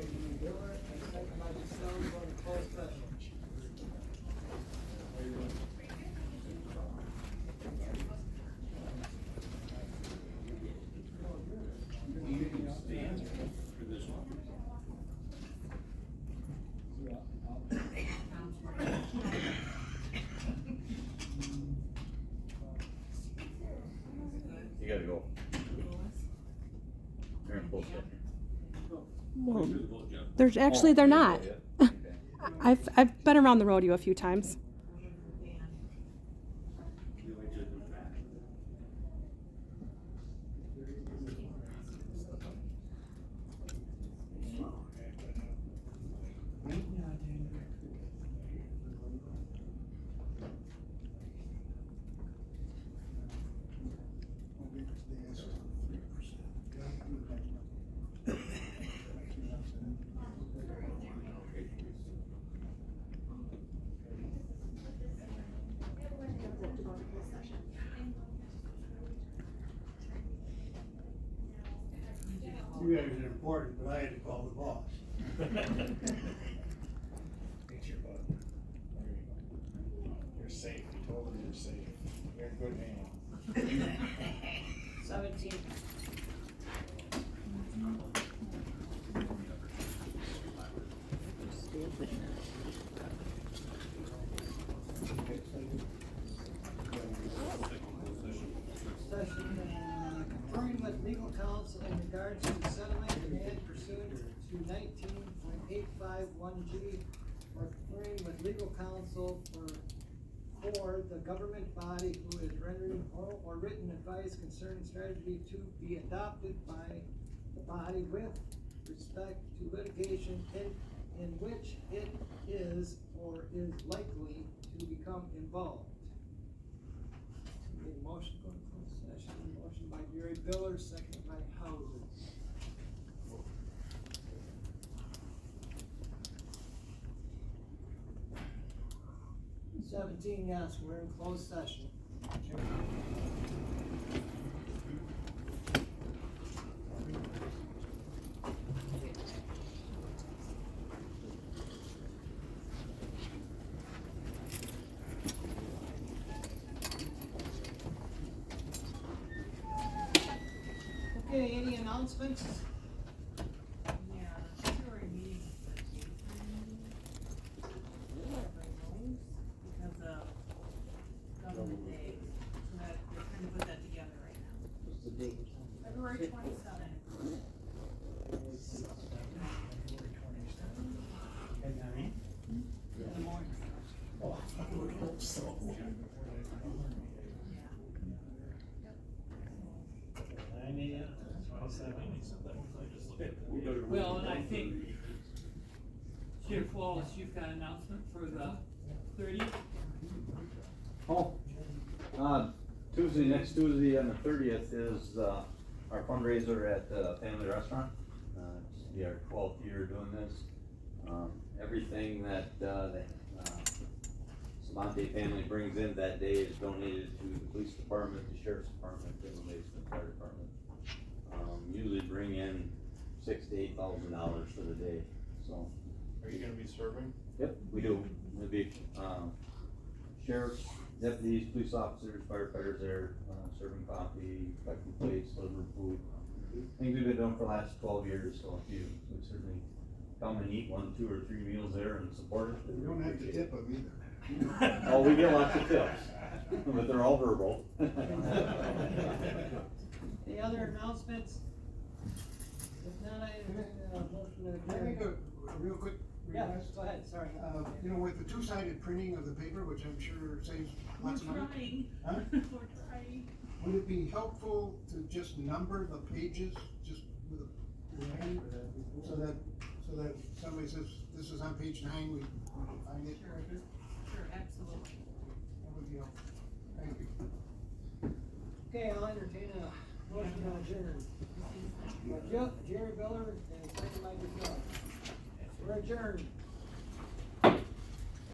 Miller and second by the Stone for the closed session. For this one. You gotta go. They're in closed session. Well, there's actually, they're not. I've been around the rodeo a few times. You guys are important, but I had to call the boss. It's your button. There you go. You're safe, you told her you're safe. You're in good hands. 17. regards to the settlement demand pursuant to 19.851G or conferring with legal counsel for the government body who is rendering oral or written advice concerning strategy to be adopted by the body with respect to litigation in which it is or is likely to become involved. Need a motion to go into closed session. Motion by Gary Biller, second by Hauser. 17 yes, we're in closed session. Okay, any announcements? Yeah, February meeting is the 8th, everybody knows, because of government day, so that, they're trying to put that together right now. What's the date? February 27th. At 9? In the morning. Oh, I would hope so. Well, and I think, Sheriff Wallace, you've got an announcement for the 30th? Oh, next Tuesday on the 30th is, our fundraiser at the Family Restaurant. It's be our 12th year doing this. Everything that, the Savante family brings in that day is donated to the police department, the sheriff's department, and the Mason Fire Department. Usually bring in $6,000 to $8,000 for the day, so. Are you gonna be serving? Yep, we do. There'll be, sheriffs, deputies, police officers, firefighters there, serving coffee, collecting plates, delivering food. Things we've been doing for the last 12 years, so if you would certainly come and eat 1, 2, or 3 meals there and support it. You don't have to tip them either. Oh, we get lots of tips, but they're all verbal. Any other announcements? If not, I entertain a motion to Can I make adjourn. a real quick Yeah, request? go ahead, sorry. You know, with the two-sided printing of the paper, which I'm sure saves lots of money. We're trying. Huh? We're trying. Would it be helpful to just number the pages, just with a line, so that somebody says, this is on page 9, we can find it? Sure, absolutely. That would be helpful. Thank you. Okay, I'll entertain a motion to adjourn. By Jerry Biller and second by Michelle. We're adjourned.